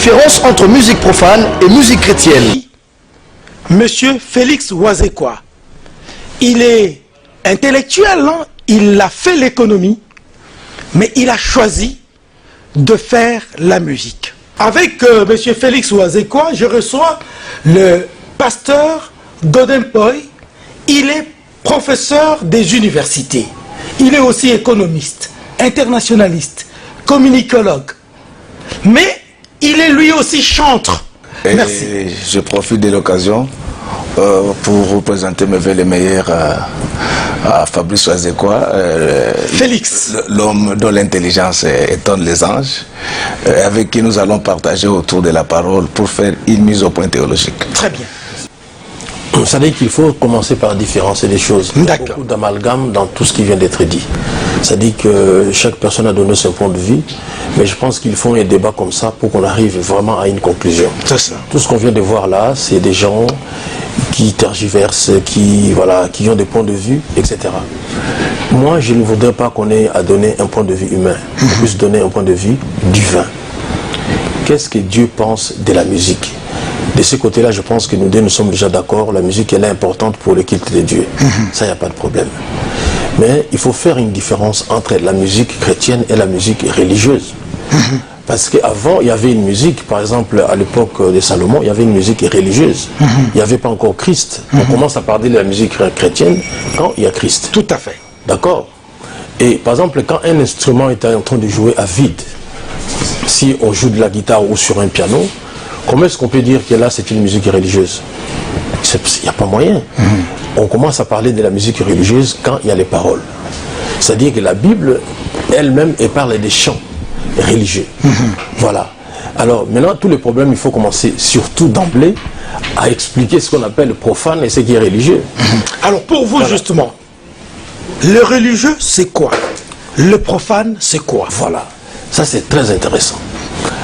différence entre musique profane et musique chrétienne. Monsieur Félix Ouazekwa, il est intellectuel, hein? Il a fait l'économie, mais il a choisi de faire la musique. Avec Monsieur Félix Ouazekwa, je reçois le pasteur Godempoy. Il est professeur des universités. Il est aussi économiste, internationaliste, communicologue. Mais il est lui aussi chantre. Merci. Et je profite de l'occasion pour vous présenter mes vœux les meilleurs à Fabrice Ouazekwa, Félix, l'homme dont l'intelligence étonne les anges, avec qui nous allons partager autour de la parole pour faire une mise au point théologique. très bien. Vous savez qu'il faut commencer par différencier les choses. Il y a beaucoup d'amalgame dans tout ce qui vient d'être dit. C'est-à-dire que chaque personne a donné son point de vue, mais je pense qu'il faut un débat comme ça pour qu'on arrive vraiment à une conclusion. C'est ça. Tout ce qu'on vient de voir là, c'est des gens qui tergiversent, qui ont des points de vue, etc. Moi, je ne voudrais pas qu'on ait à donner un point de vue humain, on puisse donner un point de vue divin. Qu'est-ce que Dieu pense de la musique? De ce côté-là, je pense que nous deux, nous sommes déjà d'accord, la musique, elle est importante pour le culte de Dieu. Ça, il n'y a pas de problème. Mais il faut faire une différence entre la musique chrétienne et la musique religieuse. Parce qu'avant, il y avait une musique, par exemple, à l'époque de Salomon, il y avait une musique religieuse. Il n'y avait pas encore Christ. On commence à parler de la musique chrétienne quand il y a Christ. Tout à fait. D'accord? Et par exemple, quand un instrument est en train de jouer à vide, si on joue de la guitare ou sur un piano, comment est-ce qu'on peut dire que là c'est une musique religieuse? Il n'y a pas moyen. On commence à parler de la musique religieuse quand il y a les paroles. C'est-à-dire que la Bible elle-même, elle parle des chants religieux. Voilà. Alors maintenant, tous les problèmes, il faut commencer surtout d'emblée à expliquer ce qu'on appelle le profane et ce qui est religieux. Alors pour vous, justement, le religieux c'est quoi? Le profane c'est quoi? Voilà. Ça c'est très intéressant.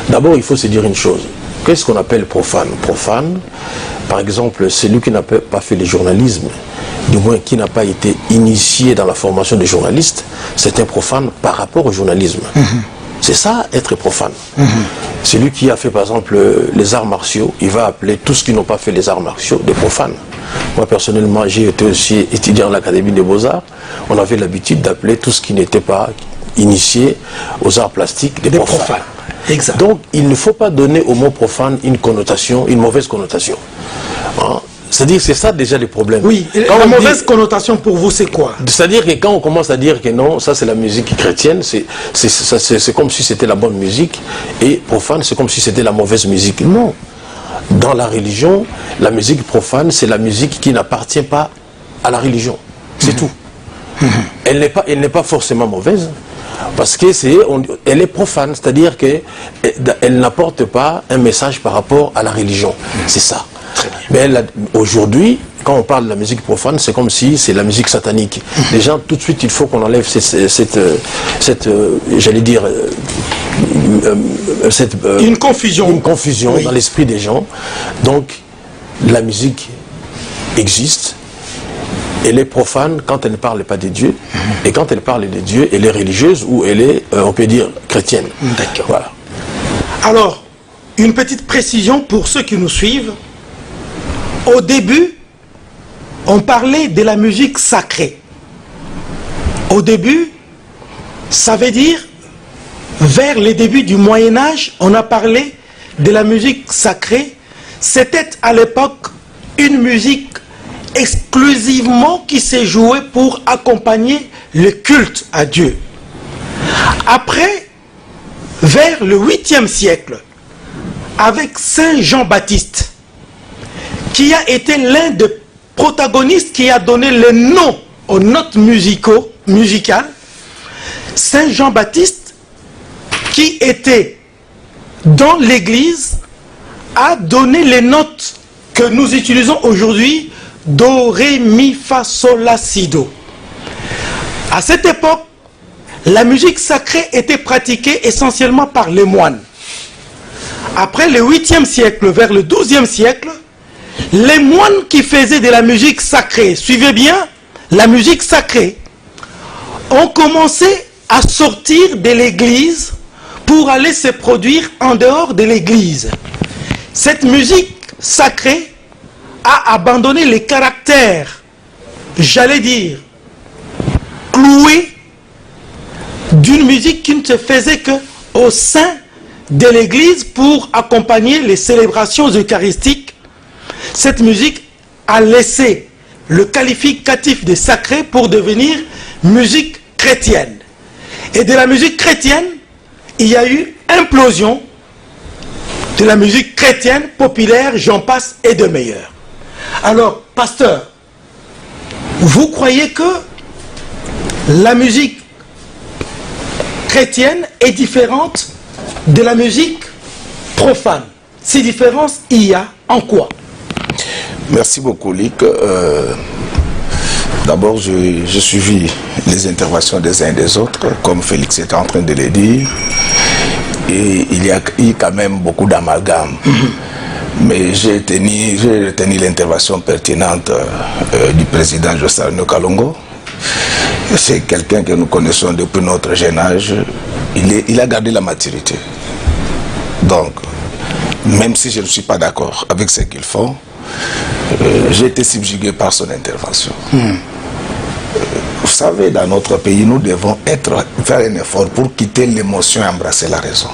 D'abord, il faut se dire une chose. Qu'est-ce qu'on appelle profane? Profane, par exemple, celui qui n'a pas fait le journalisme, du moins qui n'a pas été initié dans la formation des journalistes, c'est un profane par rapport au journalisme. C'est ça, être profane. Celui qui a fait, par exemple, les arts martiaux, il va appeler tous ceux qui n'ont pas fait les arts martiaux des profanes. Moi, personnellement, j'ai été aussi étudiant à l'Académie des Beaux-Arts. On avait l'habitude d'appeler tous ceux qui n'étaient pas initiés aux arts plastiques des profanes. Exact. Donc, il ne faut pas donner au mot profane une connotation, une mauvaise connotation. Hein? C'est-à-dire, c'est ça déjà le problème. Oui, quand la mauvaise connotation pour vous, c'est quoi? C'est-à-dire que quand on commence à dire que non, ça c'est la musique chrétienne, c'est comme si c'était la bonne musique, et profane, c'est comme si c'était la mauvaise musique. Non. Dans la religion, la musique profane, c'est la musique qui n'appartient pas à la religion. C'est tout. Elle n'est pas forcément mauvaise, parce que elle est profane, c'est-à-dire qu'elle n'apporte pas un message par rapport à la religion. C'est ça. Mais aujourd'hui, quand on parle de la musique profane, c'est comme si c'est la musique satanique. Les gens, tout de suite, il faut qu'on enlève j'allais dire, une confusion. Une confusion dans l'esprit des gens. Donc, la musique existe. Elle est profane quand elle ne parle pas de Dieu. Et quand elle parle de Dieu, elle est religieuse ou elle est, on peut dire, chrétienne. D'accord. Voilà. Alors, une petite précision pour ceux qui nous suivent. Au début, on parlait de la musique sacrée. Au début, ça veut dire, vers les débuts du Moyen-Âge, on a parlé de la musique sacrée. C'était à l'époque une musique exclusivement qui s'est jouée pour accompagner le culte à Dieu. Après, vers le 8e siècle, avec Saint Jean-Baptiste, qui a été l'un des protagonistes qui a donné le nom aux notes musicales, Saint Jean-Baptiste, qui était dans l'église, a donné les notes que nous utilisons aujourd'hui, do, ré, mi, fa, sol, la, si, do. À cette époque, la musique sacrée était pratiquée essentiellement par les moines. Après le 8e siècle, vers le 12e siècle, les moines qui faisaient de la musique sacrée, suivez bien, la musique sacrée, ont commencé à sortir de l'église pour aller se produire en dehors de l'église. Cette musique sacrée a abandonné les caractères, j'allais dire, cloués d'une musique qui ne se faisait que au sein de l'église pour accompagner les célébrations eucharistiques. Cette musique a laissé le qualificatif de sacré pour devenir musique chrétienne. Et de la musique chrétienne, il y a eu implosion de la musique chrétienne populaire, j'en passe, et de meilleure. Alors, pasteur, vous croyez que la musique chrétienne est différente de la musique profane? Ces différences, il y a en quoi? Merci beaucoup, Lick. D'abord, j'ai suivi les interventions des uns et des autres, comme Félix était en train de le dire. Et il y a eu quand même beaucoup d'amalgames. Mais j'ai retenu l'intervention pertinente du président Jospin Kalongo. C'est quelqu'un que nous connaissons depuis notre jeune âge. Il a gardé la maturité. Donc, même si je ne suis pas d'accord avec ce qu'ils font, j'ai été subjugué par son intervention. Vous savez, dans notre pays, nous devons faire un effort pour quitter l'émotion et embrasser la raison.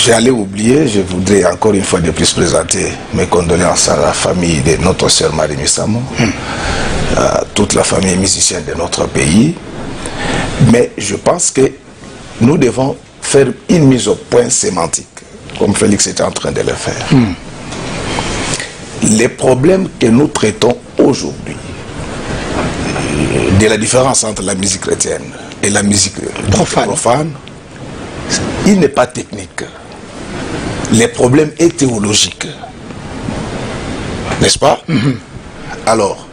J'allais oublier, je voudrais encore une fois de plus présenter mes condoléances à la famille de notre sœur Marie Missamo, à toute la famille musicienne de notre pays. Mais je pense que nous devons faire une mise au point sémantique, comme Félix était en train de le faire. Les problèmes que nous traitons aujourd'hui, de la différence entre la musique chrétienne et la musique profane, il n'est pas technique. Le problème est théologique. N'est-ce pas? Alors,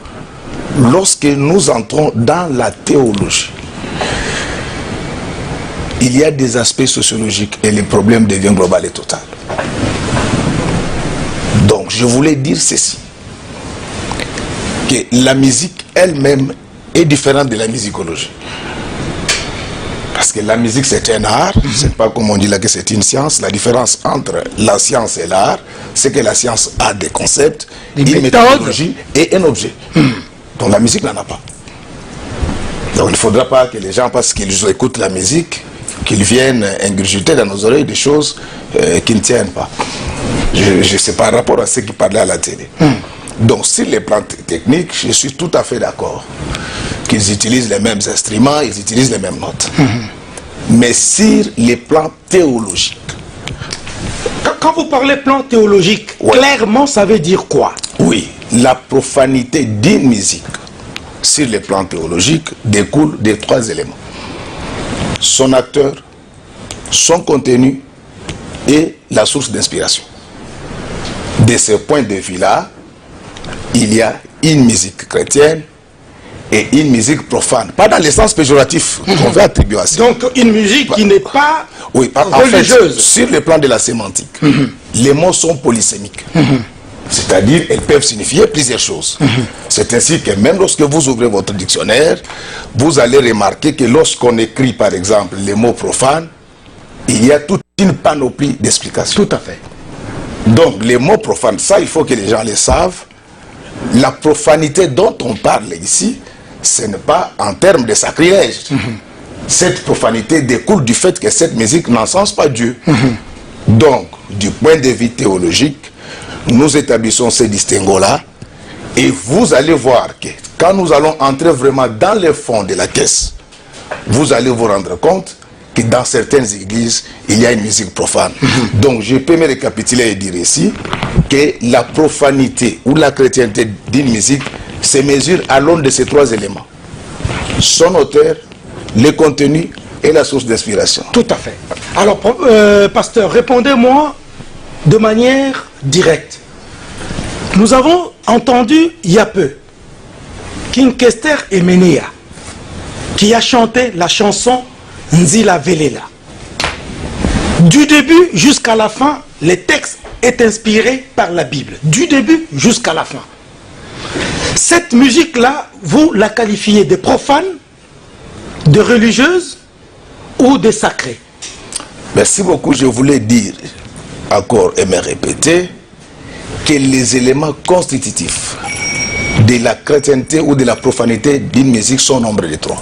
lorsque nous entrons dans la théologie, il y a des aspects sociologiques et le problème devient global et total. Donc, je voulais dire ceci, que la musique elle-même est différente de la musicologie. Parce que la musique c'est un art, c'est pas comme on dit là que c'est une science. La différence entre la science et l'art, c'est que la science a des concepts, une méthodologie et un objet. Donc la musique n'en a pas. Donc il ne faudra pas que les gens, parce qu'ils écoutent la musique, qu'ils viennent ingurgiter dans nos oreilles des choses qui ne tiennent pas. Je sais par rapport à ce qui parlait à la télé. Donc sur les plans techniques, je suis tout à fait d'accord qu'ils utilisent les mêmes instruments, ils utilisent les mêmes notes. Mais sur les plans théologiques. Quand vous parlez plan théologique, clairement ça veut dire quoi? Oui, la profanité d'une musique sur les plans théologiques découle des trois éléments. Son acteur, son contenu et la source d'inspiration. De ce point de vue-là, il y a une musique chrétienne et une musique profane. Pas dans le sens péjoratif qu'on veut attribuer à ça. Donc une musique qui n'est pas religieuse. En fait, sur le plan de la sémantique, les mots sont polysémiques. C'est-à-dire, elles peuvent signifier plusieurs choses. C'est ainsi que même lorsque vous ouvrez votre dictionnaire, vous allez remarquer que lorsqu'on écrit par exemple les mots profanes, il y a toute une panoplie d'explications. Tout à fait. Donc les mots profanes, ça il faut que les gens le savent. La profanité dont on parle ici, ce n'est pas en termes de sacrilège. Cette profanité découle du fait que cette musique n'encense pas Dieu. Donc, du point de vue théologique, nous établissons ces distinguos-là et vous allez voir que quand nous allons entrer vraiment dans le fond de la caisse, vous allez vous rendre compte que dans certaines églises, il y a une musique profane. Donc, je peux me récapituler et dire ici que la profanité ou la chrétienté d'une musique se mesure à l'aune de ces trois éléments. Son auteur, le contenu et la source d'inspiration. Tout à fait. Alors, pasteur, répondez-moi de manière directe. Nous avons entendu il y a peu King Kester Emenea qui a chanté la chanson Nzila Velela. Du début jusqu'à la fin, le texte est inspiré par la Bible. Du début jusqu'à la fin. Cette musique-là, vous la qualifiez de profane, de religieuse ou des sacrés? Merci beaucoup. Je voulais dire encore et me répéter que les éléments constitutifs de la chrétienté ou de la profanité d'une musique sont nombre de 3.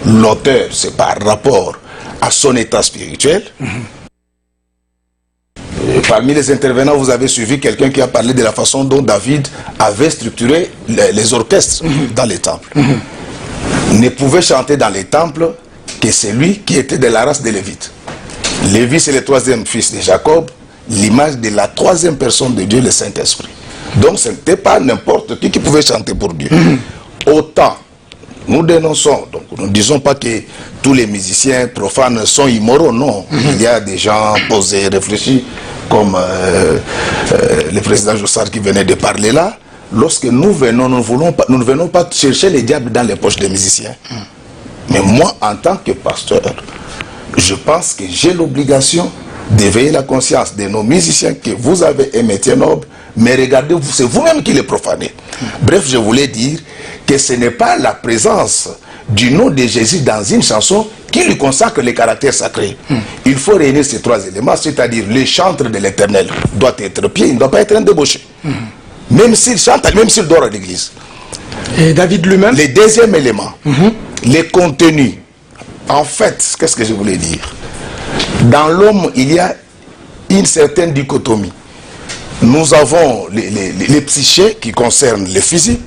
L'auteur, c'est par rapport à son état spirituel. Parmi les intervenants, vous avez suivi quelqu'un qui a parlé de la façon dont David avait structuré les orchestres dans les temples. Ne pouvait chanter dans les temples que celui qui était de la race des Lévites. Lévi, c'est le 3e fils de Jacob, l'image de la 3e personne de Dieu, le Saint-Esprit. Donc ce n'était pas n'importe qui pouvait chanter pour Dieu. Autant nous dénonçons, donc nous ne disons pas que tous les musiciens profanes sont immoraux, non. Il y a des gens posés, réfléchis, comme le président Jossard qui venait de parler là. Lorsque nous venons, nous ne venons pas chercher les diables dans les poches des musiciens. Mais moi, en tant que pasteur, je pense que j'ai l'obligation d'éveiller la conscience de nos musiciens que vous avez un métier noble, mais regardez, c'est vous-même qui les profanez. Bref, je voulais dire que ce n'est pas la présence du nom de Jésus dans une chanson qui lui consacre les caractères sacrés. Il faut réunir ces 3 éléments, c'est-à-dire le chantre de l'Éternel doit être pieux, il ne doit pas être un débauché. Même s'il chante, même s'il dort à l'église. Et David lui-même? Le deuxième élément, les contenus. En fait, qu'est-ce que je voulais dire? Dans l'homme, il y a une certaine dichotomie. Nous avons les psychés qui concernent le physique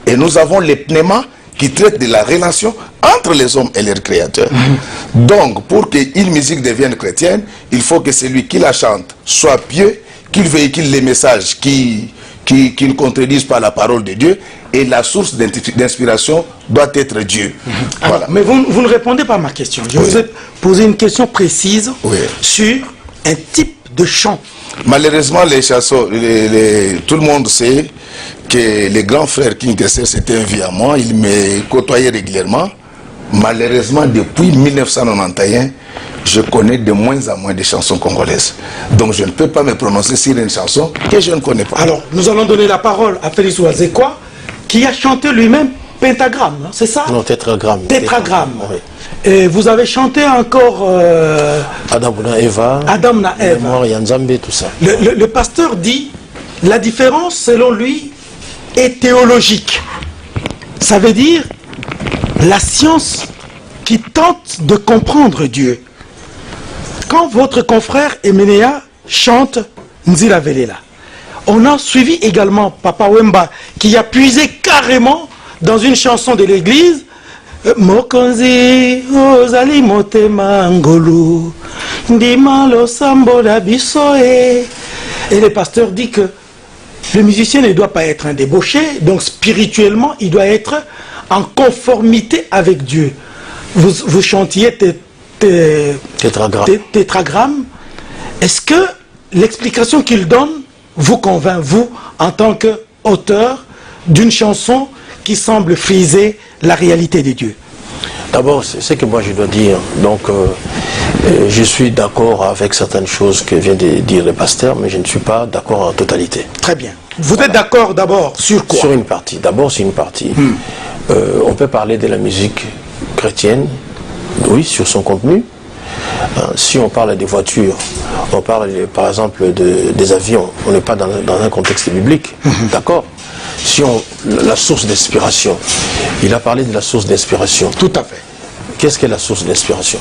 et nous avons les pneumas qui traitent de la relation entre les hommes et leur créateur. Donc, pour qu'une musique devienne chrétienne, il faut que celui qui la chante soit pieux, qu'il véhicule les messages qui ne contredisent pas la parole de Dieu, et la source d'inspiration doit être Dieu. Voilà. Mais vous ne répondez pas à ma question. Je vous ai posé une question précise sur un type de chant. Malheureusement, les chansons, tout le monde sait que le grand frère King Kessler, c'était un vieux à moi, il me côtoyait régulièrement. Malheureusement, depuis 1991, je connais de moins en moins de chansons congolaises. Donc je ne peux pas me prononcer sur une chanson que je ne connais pas. Alors, nous allons donner la parole à Félix Ouazekwa, qui a chanté lui-même Pentagramme, c'est ça? Non, Tétragramme. Tétragramme. Oui. Et vous avez chanté encore Adam na Eva. Adam na Eva. Yanzambe, tout ça. Le pasteur dit, la différence selon lui est théologique. Ça veut dire la science qui tente de comprendre Dieu. Quand votre confrère Emenéa chante Nzila Velela, on a suivi également Papa Wemba qui a puisé carrément dans une chanson de l'église Mokonzi ozali motema ngolu ndima lo sambo la bisoe. Et le pasteur dit que le musicien ne doit pas être un débauché, donc spirituellement il doit être en conformité avec Dieu. Vous chantiez Tétragramme. Est-ce que l'explication qu'il donne vous convainc, vous, en tant qu'auteur d'une chanson qui semble friser la réalité de Dieu? D'abord, c'est ce que moi je dois dire. Donc, je suis d'accord avec certaines choses que vient de dire le pasteur, mais je ne suis pas d'accord en totalité. Très bien. Vous êtes d'accord d'abord sur quoi? Sur une partie. D'abord, c'est une partie. On peut parler de la musique chrétienne, oui, sur son contenu. Si on parle des voitures, on parle par exemple des avions, on n'est pas dans un contexte biblique, d'accord? Si la source d'inspiration, il a parlé de la source d'inspiration. Tout à fait. Qu'est-ce qu'est la source d'inspiration?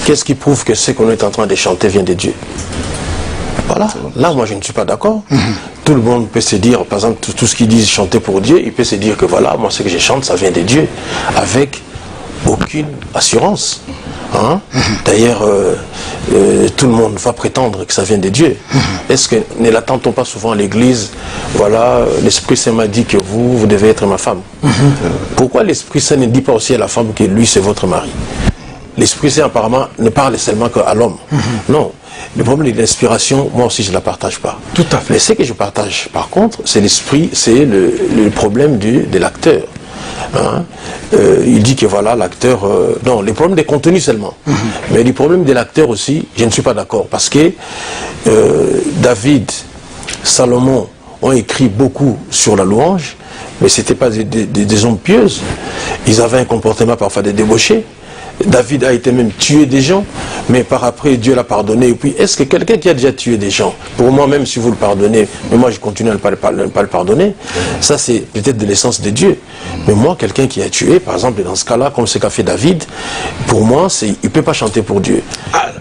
Qu'est-ce qui prouve que ce qu'on est en train de chanter vient de Dieu? Voilà, là moi je ne suis pas d'accord. Tout le monde peut se dire, par exemple, tout ce qu'ils disent chanter pour Dieu, il peut se dire que voilà, moi ce que je chante, ça vient de Dieu, avec aucune assurance. Hein? D'ailleurs, tout le monde va prétendre que ça vient de Dieu. Est-ce que ne l'attend-on pas souvent à l'église? Voilà, l'Esprit Saint m'a dit que vous devez être ma femme. Pourquoi l'Esprit Saint ne dit pas aussi à la femme que lui c'est votre mari? L'Esprit Saint apparemment ne parle seulement qu'à l'homme. Non, le problème de l'inspiration, moi aussi je ne la partage pas. Tout à fait. Mais ce que je partage par contre, c'est l'esprit, c'est le problème de l'acteur. Hein? Il dit que voilà, l'acteur... non, les problèmes des contenus seulement. Mais les problèmes de l'acteur aussi, je ne suis pas d'accord. Parce que David, Salomon ont écrit beaucoup sur la louange, mais ce n'étaient pas des hommes pieuses. Ils avaient un comportement parfois de débauchés. David a été même tué des gens, mais par après Dieu l'a pardonné. Et puis, est-ce que quelqu'un qui a déjà tué des gens, pour moi, même si vous le pardonnez, mais moi je continue à ne pas le pardonner, ça c'est peut-être de l'essence de Dieu. Mais moi, quelqu'un qui a tué, par exemple, dans ce cas-là, comme ce qu'a fait David, pour moi, il ne peut pas chanter pour Dieu.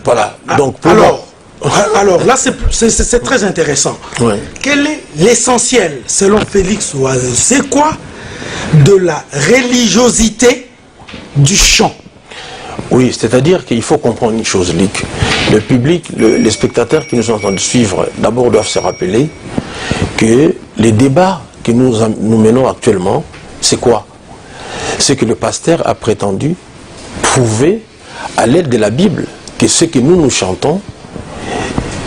Voilà. Donc, pour alors là, c'est très intéressant. Ouais. Quel est l'essentiel, selon Félix Oisé? C'est quoi de la religiosité du chant? Oui, c'est-à-dire qu'il faut comprendre une chose, Luc. Le public, les spectateurs qui nous sont en train de suivre, d'abord doivent se rappeler que les débats que nous menons actuellement, c'est quoi? C'est que le pasteur a prétendu prouver à l'aide de la Bible que ce que nous chantons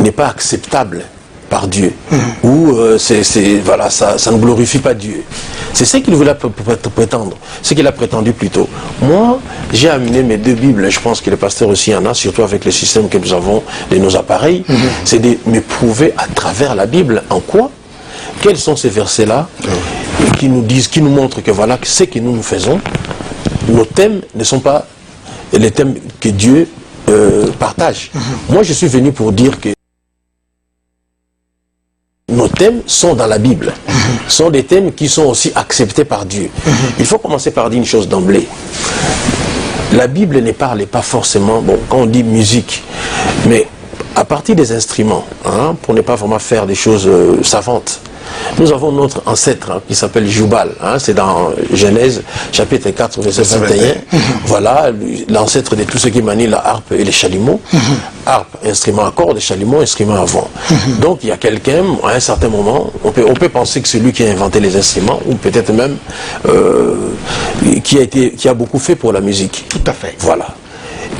n'est pas acceptable par Dieu, ou voilà, ça ne glorifie pas Dieu. C'est ce qu'il voulait prétendre, ce qu'il a prétendu plutôt. Moi, j'ai amené mes 2 Bibles, je pense que les pasteurs aussi en a, surtout avec le système que nous avons de nos appareils, c'est de me prouver à travers la Bible en quoi, quels sont ces versets-là qui nous disent, qui nous montrent que voilà, ce que nous faisons, nos thèmes ne sont pas les thèmes que Dieu partage. Moi, je suis venu pour dire que nos thèmes sont dans la Bible, sont des thèmes qui sont aussi acceptés par Dieu. Il faut commencer par dire une chose d'emblée. La Bible ne parle pas forcément, bon, quand on dit musique, mais à partir des instruments, hein, pour ne pas vraiment faire des choses savantes. Nous avons notre ancêtre qui s'appelle Jubal, hein, c'est dans Genèse chapitre 4 verset 21. Voilà l'ancêtre de tout ce qui manie la harpe et les chalumeaux. Harpe, instrument à cordes, chalumeau, instrument à vent. Donc il y a quelqu'un, à un certain moment, on peut penser que c'est lui qui a inventé les instruments, ou peut-être même qui a beaucoup fait pour la musique. Tout à fait. Voilà.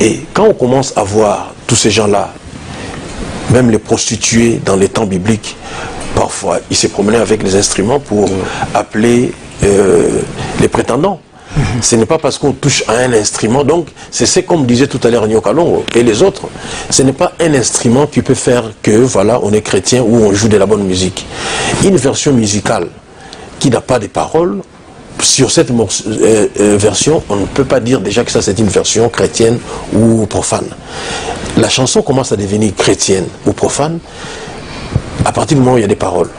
Et quand on commence à voir tous ces gens-là, même les prostituées dans les temps bibliques, parfois, ils se promenaient avec les instruments pour appeler les prétendants. Ce n'est pas parce qu'on touche à un instrument, donc c'est comme disait tout à l'heure Nyo Kalongo et les autres, ce n'est pas un instrument qui peut faire que, voilà, on est chrétien ou on joue de la bonne musique. Une version musicale qui n'a pas de paroles, sur cette version, on ne peut pas dire déjà que ça c'est une version chrétienne ou profane. La chanson commence à devenir chrétienne ou profane à partir du moment où il y a des paroles.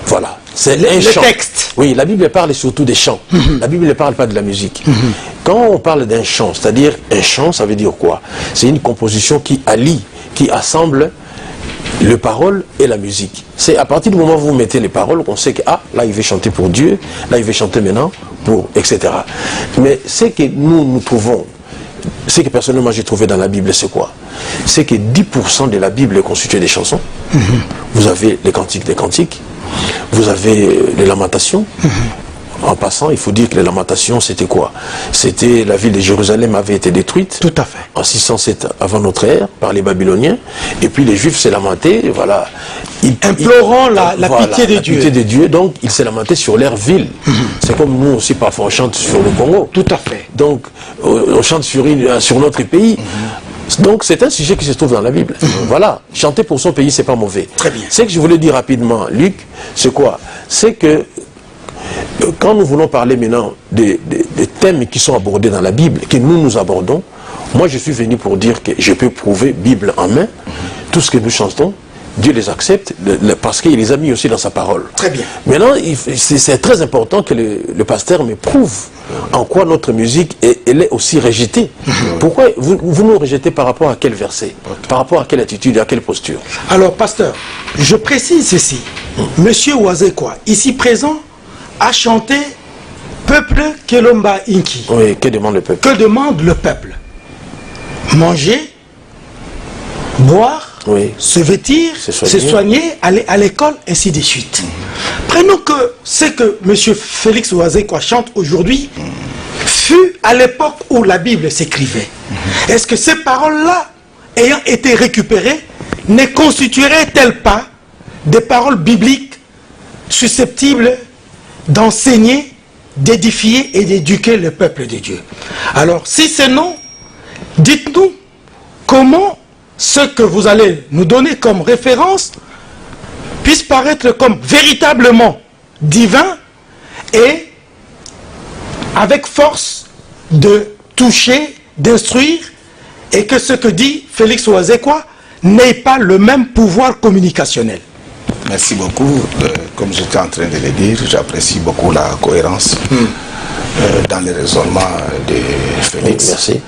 Voilà. C'est un chant. Texte. Oui, la Bible parle surtout des chants. La Bible ne parle pas de la musique. Quand on parle d'un chant, c'est-à-dire un chant, ça veut dire quoi? C'est une composition qui allie, qui assemble les paroles et la musique. C'est à partir du moment où vous mettez les paroles qu'on sait que, ah, là il veut chanter pour Dieu, là il veut chanter maintenant pour, etc. Mais ce que nous trouvons, ce que personnellement j'ai trouvé dans la Bible, c'est quoi? C'est que 10% de la Bible est constituée des chansons. Vous avez les cantiques des cantiques, vous avez les lamentations. En passant, il faut dire que les lamentations, c'était quoi? C'était la ville de Jérusalem avait été détruite. Tout à fait. En 607 avant notre ère, par les Babyloniens. Et puis les Juifs s'est lamenté, voilà. Implorant la voilà, pitié de Dieu. La pitié de Dieu, donc ils s'est lamenté sur leur ville. C'est comme nous aussi, parfois, on chante sur le Congo. Tout à fait. Donc, on chante sur notre pays. Donc c'est un sujet qui se trouve dans la Bible. Voilà, chanter pour son pays, c'est pas mauvais. Très bien. Ce que je voulais dire rapidement, Luc, c'est quoi? C'est que quand nous voulons parler maintenant des thèmes qui sont abordés dans la Bible, que nous abordons, moi je suis venu pour dire que je peux prouver, Bible en main, tout ce que nous chantons, Dieu les accepte, parce qu'il les a mis aussi dans sa parole. Très bien. Maintenant, c'est très important que le pasteur me prouve en quoi notre musique elle est aussi rejetée. Pourquoi vous nous rejetez par rapport à quel verset? Par rapport à quelle attitude et à quelle posture? Alors, pasteur, je précise ceci. Monsieur Oazekwa, ici présent, a chanté Peuple Kelomba Inki. Oui, que demande le peuple? Que demande le peuple? Manger, boire, oui, se vêtir, se soigner, aller à l'école, ainsi de suite. Prenons que ce que M. Félix Oazekwa chante aujourd'hui fut à l'époque où la Bible s'écrivait. Est-ce que ces paroles-là, ayant été récupérées, ne constitueraient-elles pas des paroles bibliques susceptibles d'enseigner, d'édifier et d'éduquer le peuple de Dieu? Alors, si c'est non, dites-nous comment ce que vous allez nous donner comme référence puisse paraître comme véritablement divin et avec force de toucher d'instruire et que ce que dit Félix Ouazekwa n'ait pas le même pouvoir communicationnel. Merci beaucoup. Comme j'étais en train de le dire, j'apprécie beaucoup la cohérence dans les raisonnements de Félix. Merci.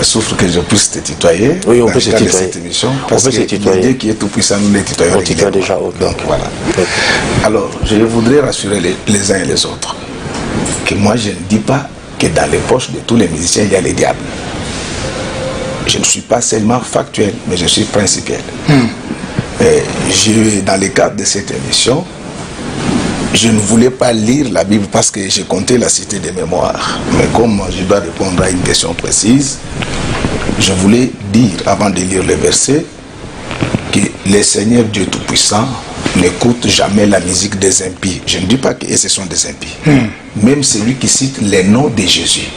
Sauf que je puisse te tutoyer. Oui, on peut se tutoyer. Cette émission, parce que Dieu qui est tout puissant, nous les tutoyons. On tutoie déjà. Donc voilà. Alors, je voudrais rassurer les uns et les autres que moi je ne dis pas que dans les poches de tous les musiciens il y a les diables. Je ne suis pas seulement factuel, mais je suis principiel. Dans le cadre de cette émission, je ne voulais pas lire la Bible parce que j'ai compté la citer de mémoire. Mais comme je dois répondre à une question précise, je voulais dire, avant de lire le verset, que le Seigneur Dieu Tout-Puissant n'écoute jamais la musique des impies. Je ne dis pas que ce sont des impies. Même celui qui cite les noms de Jésus,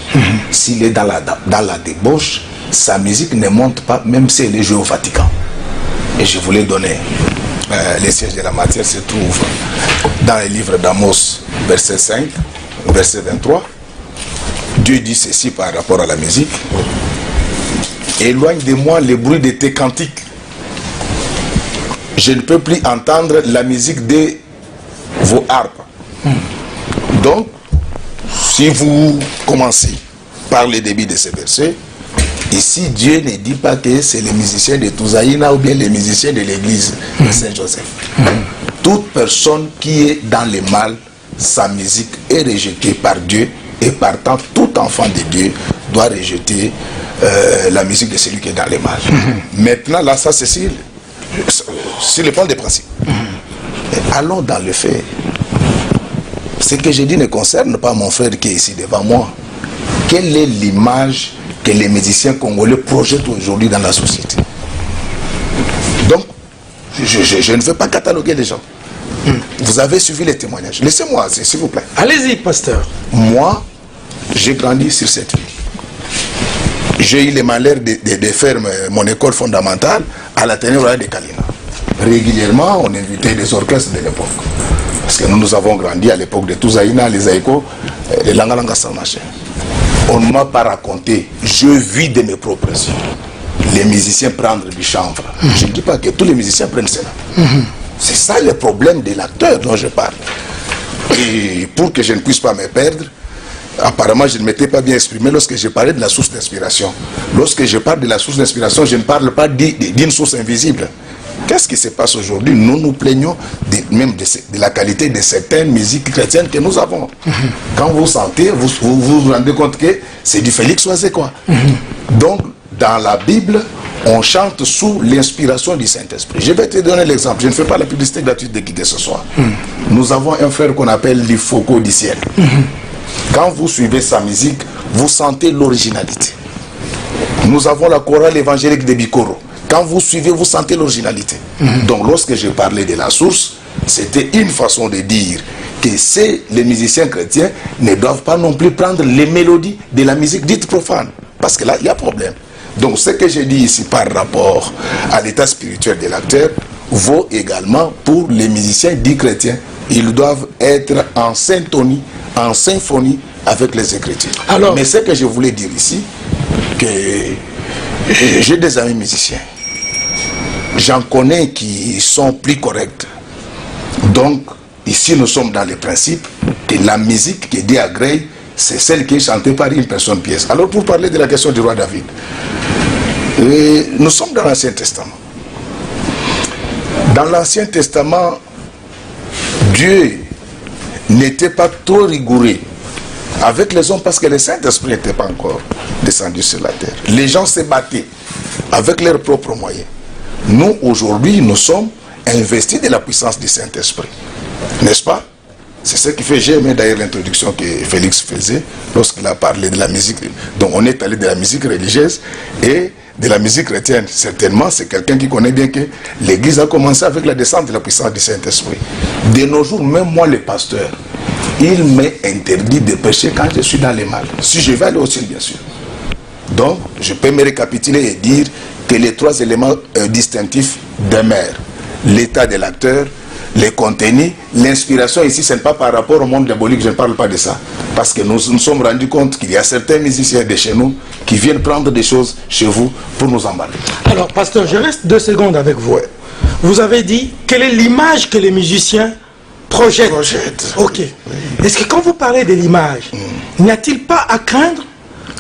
s'il est dans la débauche, sa musique ne monte pas, même si elle est jouée au Vatican. Et je voulais donner les sièges de la matière se trouvent dans le livre d'Amos, verset 5, verset 23. Dieu dit ceci par rapport à la musique. Éloigne de moi le bruit de tes cantiques. Je ne peux plus entendre la musique de vos harpes. Donc, si vous commencez par le début de ce verset, ici Dieu ne dit pas que c'est les musiciens de Touzaïna ou bien les musiciens de l'église de Saint-Joseph. Toute personne qui est dans le mal, sa musique est rejetée par Dieu, et partant tout enfant de Dieu doit rejeter la musique de celui qui est dans le mal. Maintenant là, ça c'est sur le plan des principes. Allons dans le fait. Ce que je dis ne concerne pas mon frère qui est ici devant moi. Quelle est l'image que les musiciens congolais projettent aujourd'hui dans la société? Donc, je ne veux pas cataloguer les gens. Vous avez suivi les témoignages. Laissez-moi, s'il vous plaît. Allez-y, pasteur. Moi, j'ai grandi sur cette ville. J'ai eu le malheur de faire mon école fondamentale à l'Athénée royal de Kalina. Régulièrement, on invitait les orchestres de l'époque. Parce que nous avons grandi à l'époque de Touzaïna, les Aïko, les Langalanga Samaché. On ne m'a pas raconté, je vis de mes propres yeux. Les musiciens prendre du chanvre. Je ne dis pas que tous les musiciens prennent cela. C'est ça le problème de l'acteur dont je parle. Et pour que je ne puisse pas me perdre, apparemment je ne m'étais pas bien exprimé lorsque je parlais de la source d'inspiration. Lorsque je parle de la source d'inspiration, je ne parle pas d'une source invisible. Qu'est-ce qui se passe aujourd'hui? Nous nous plaignons même de la qualité de certaines musiques chrétiennes que nous avons. Quand vous sentez, vous rendez compte que c'est du Félix Ouazekwa. Donc, dans la Bible, on chante sous l'inspiration du Saint-Esprit. Je vais te donner l'exemple. Je ne fais pas la publicité gratuite de qui que ce soit. Nous avons un frère qu'on appelle l'Ifoko du ciel. Quand vous suivez sa musique, vous sentez l'originalité. Nous avons la chorale évangélique de Bikoro. Quand vous suivez, vous sentez l'originalité. Donc, lorsque je parlais de la source, c'était une façon de dire que les musiciens chrétiens ne doivent pas non plus prendre les mélodies de la musique dite profane. Parce que là, il y a problème. Donc, ce que j'ai dit ici par rapport à l'état spirituel de l'acteur vaut également pour les musiciens dits chrétiens. Ils doivent être en syntonie, en symphonie avec les Écritures. Alors, mais ce que je voulais dire ici, que j'ai des amis musiciens. J'en connais qui sont plus corrects. Donc, ici, nous sommes dans le principe que la musique qui est Dieu agrée, c'est celle qui est chantée par une personne pièce. Alors, pour parler de la question du roi David, nous sommes dans l'Ancien Testament. Dans l'Ancien Testament, Dieu n'était pas trop rigoureux avec les hommes parce que le Saint-Esprit n'était pas encore descendu sur la terre. Les gens se battaient avec leurs propres moyens. Nous, aujourd'hui, nous sommes investis de la puissance du Saint-Esprit. N'est-ce pas? C'est ce qui fait, j'ai aimé d'ailleurs l'introduction que Félix faisait lorsqu'il a parlé de la musique. Donc on est allé de la musique religieuse et de la musique chrétienne. Certainement, c'est quelqu'un qui connaît bien que l'Église a commencé avec la descente de la puissance du Saint-Esprit. De nos jours, même moi, le pasteur, il m'est interdit de prêcher quand je suis dans les mal. Si je vais aller au ciel, bien sûr. Donc, je peux me récapituler et dire que les trois éléments distinctifs demeurent. L'état de l'acteur, les contenus, l'inspiration ici, ce n'est pas par rapport au monde diabolique, je ne parle pas de ça. Parce que nous nous sommes rendus compte qu'il y a certains musiciens de chez nous qui viennent prendre des choses chez vous pour nous emballer. Alors, pasteur, je reste 2 secondes avec vous. Ouais. Vous avez dit, quelle est l'image que les musiciens projettent? Ok. Oui. Est-ce que quand vous parlez de l'image, n'y a-t-il pas à craindre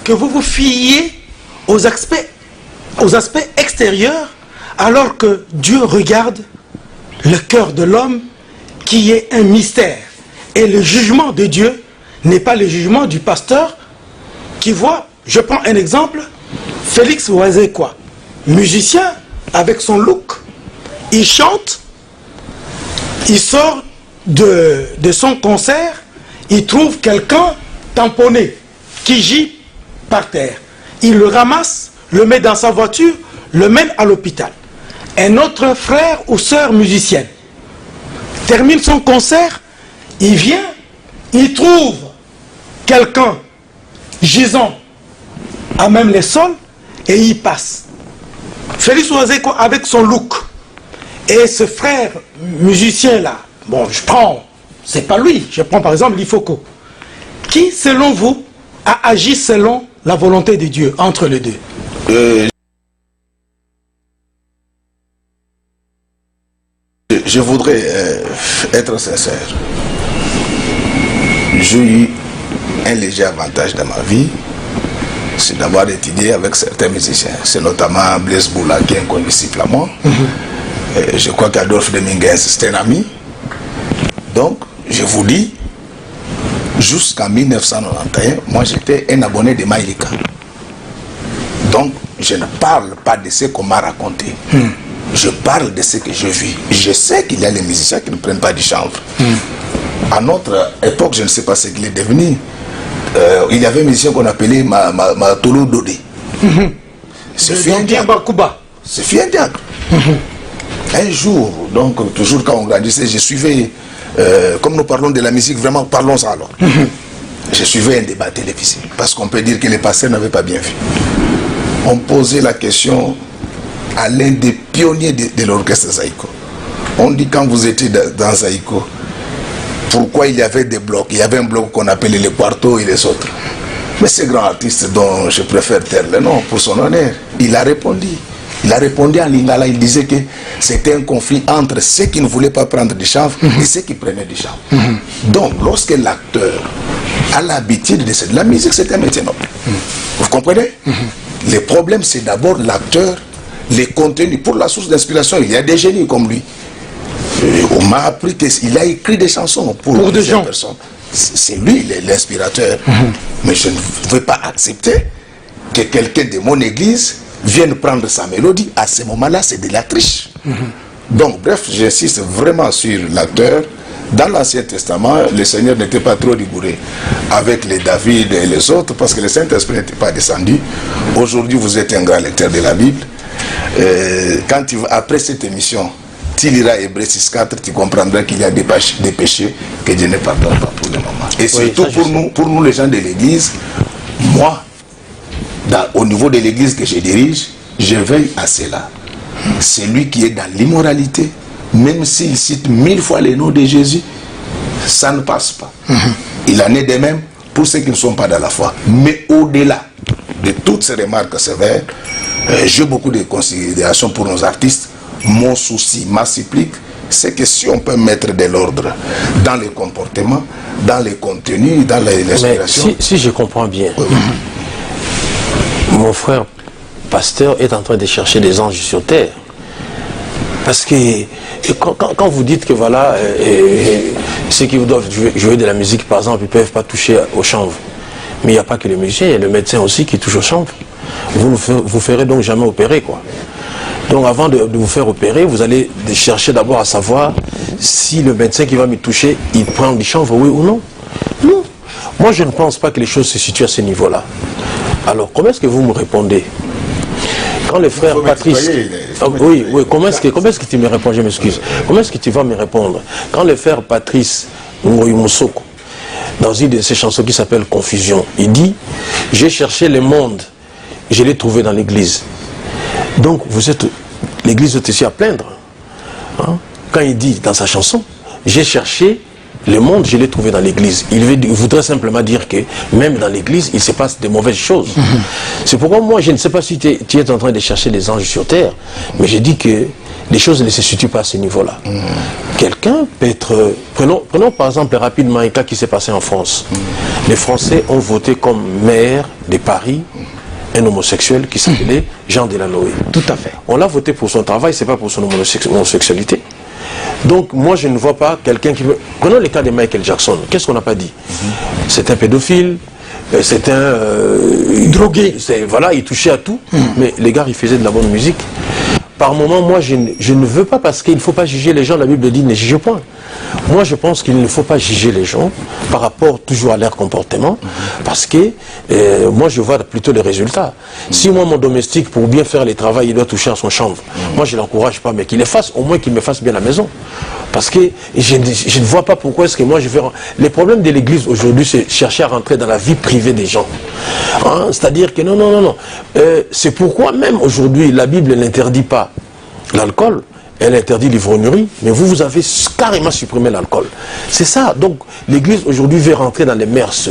que vous vous fiez aux aspects extérieurs alors que Dieu regarde le cœur de l'homme qui est un mystère? Et le jugement de Dieu n'est pas le jugement du pasteur qui voit, je prends un exemple, Félix Ouazekwa, musicien avec son look, il chante, il sort de son concert, il trouve quelqu'un tamponné qui gît par terre. Il le ramasse, le met dans sa voiture, le mène à l'hôpital. Un autre frère ou sœur musicienne termine son concert, il vient, il trouve quelqu'un gisant à même les sols et il passe. Félix Ouazekwa avec son look. Et ce frère musicien-là, bon, c'est pas lui, je prends par exemple Lifoko, qui, selon vous, a agi selon la volonté de Dieu, entre les deux? Je voudrais être sincère. J'ai eu un léger avantage dans ma vie, c'est d'avoir étudié avec certains musiciens. C'est notamment Blaise Boula, qui est un condisciple à moi. Je crois qu'Adolphe Dominguez, c'est un ami. Donc, je vous dis, jusqu'en 1991, moi j'étais un abonné de Maïlika. Donc, je ne parle pas de ce qu'on m'a raconté. Je parle de ce que je vis. Je sais qu'il y a les musiciens qui ne prennent pas du chanvre. À notre époque, je ne sais pas ce qu'il est devenu. Il y avait un musicien qu'on appelait Matolo Dodé. C'est un diable. C'est un diable. Un jour, donc toujours quand on grandissait, je suivais, comme nous parlons de la musique, vraiment parlons alors. Je suivais un débat télévisé, parce qu'on peut dire que les pasteurs n'avaient pas bien vu. On posait la question à l'un des pionniers de l'orchestre Zaïko. On dit, quand vous étiez dans Zaïko, pourquoi il y avait des blocs? Il y avait un bloc qu'on appelait les quartos et les autres. Mais ce grand artiste dont je préfère taire le nom pour son honneur, il a répondu. Il a répondu en lingala, il disait que c'était un conflit entre ceux qui ne voulaient pas prendre du chanvre et ceux qui prenaient du chanvre. Donc, lorsque l'acteur a l'habitude de la musique, c'est un métier noble. Vous comprenez? Le problème, c'est d'abord l'acteur, les contenus. Pour la source d'inspiration, il y a des génies comme lui. On m'a appris qu'il a écrit des chansons pour des gens. Personnes. C'est lui l'inspirateur. Mais je ne veux pas accepter que quelqu'un de mon église vienne prendre sa mélodie. À ce moment-là, c'est de la triche. Donc, bref, j'insiste vraiment sur l'acteur. Dans l'Ancien Testament, le Seigneur n'était pas trop rigoureux avec les David et les autres, parce que le Saint-Esprit n'était pas descendu. Aujourd'hui, vous êtes un grand lecteur de la Bible. Après cette émission, tu liras Hébreux 6.4, tu comprendras qu'il y a des péchés que Dieu ne pardonne pas pour le moment. Et surtout pour nous les gens de l'église, moi, au niveau de l'église que je dirige, je veille à cela. Celui qui est dans l'immoralité, même s'il cite 1000 fois le nom de Jésus, ça ne passe pas. Il en est de même pour ceux qui ne sont pas dans la foi. Mais au-delà de toutes ces remarques sévères, j'ai beaucoup de considération pour nos artistes. Mon souci, ma supplique, c'est que si on peut mettre de l'ordre dans les comportements, dans les contenus, dans l'inspiration. Si je comprends bien, mon frère pasteur est en train de chercher des anges sur terre. Parce que quand vous dites que voilà, ceux qui doivent jouer de la musique, par exemple, ils ne peuvent pas toucher au chanvre. Mais il n'y a pas que les musiciens, il y a le médecin aussi qui touche au chanvre. Vous ferez donc jamais opérer, quoi. Donc avant de vous faire opérer, vous allez chercher d'abord à savoir si le médecin qui va me toucher, il prend du chanvre, oui ou non. Non. Moi, je ne pense pas que les choses se situent à ce niveau-là. Alors, comment est-ce que vous me répondez? Quand le frère Patrice... oui, comment est-ce que tu me réponds? Je m'excuse. Comment est-ce que tu vas me répondre? Quand le frère Patrice Moussoko, dans une de ses chansons qui s'appelle Confusion, il dit « J'ai cherché le monde, je l'ai trouvé dans l'église. » Donc, l'église est ici à plaindre. Hein? quand il dit dans sa chanson, j'ai cherché le monde, je l'ai trouvé dans l'église. Il voudrait simplement dire que même dans l'église, il se passe de mauvaises choses. C'est pourquoi moi, je ne sais pas si tu es en train de chercher les anges sur terre, mais je dis que les choses ne se situent pas à ce niveau-là. Quelqu'un peut être... Prenons par exemple rapidement un cas qui s'est passé en France. Les Français ont voté comme maire de Paris un homosexuel qui s'appelait Jean Delanoë. Tout à fait. On l'a voté pour son travail, c'est pas pour son homosexualité. Donc moi je ne vois pas quelqu'un qui veut... Prenons le cas de Michael Jackson. Qu'est-ce qu'on n'a pas dit? C'est un pédophile, c'est un... drogué. Voilà, il touchait à tout, mais les gars, ils faisaient de la bonne musique. Par moment, moi, je ne veux pas, parce qu'il ne faut pas juger les gens. La Bible dit ne juge point. Moi, je pense qu'il ne faut pas juger les gens par rapport toujours à leur comportement, parce que moi, je vois plutôt les résultats. Si moi, mon domestique, pour bien faire les travaux, il doit toucher à son chanvre, moi, je ne l'encourage pas, mais qu'il le fasse, au moins qu'il me fasse bien la maison. Parce que je ne vois pas pourquoi est-ce que moi, je vais... Les problèmes de l'Église aujourd'hui, c'est chercher à rentrer dans la vie privée des gens. Hein? C'est-à-dire que non. C'est pourquoi même aujourd'hui, la Bible n'interdit pas l'alcool, elle interdit l'ivrognerie, mais vous avez carrément supprimé l'alcool. C'est ça. Donc, l'Église aujourd'hui veut rentrer dans les mœurs,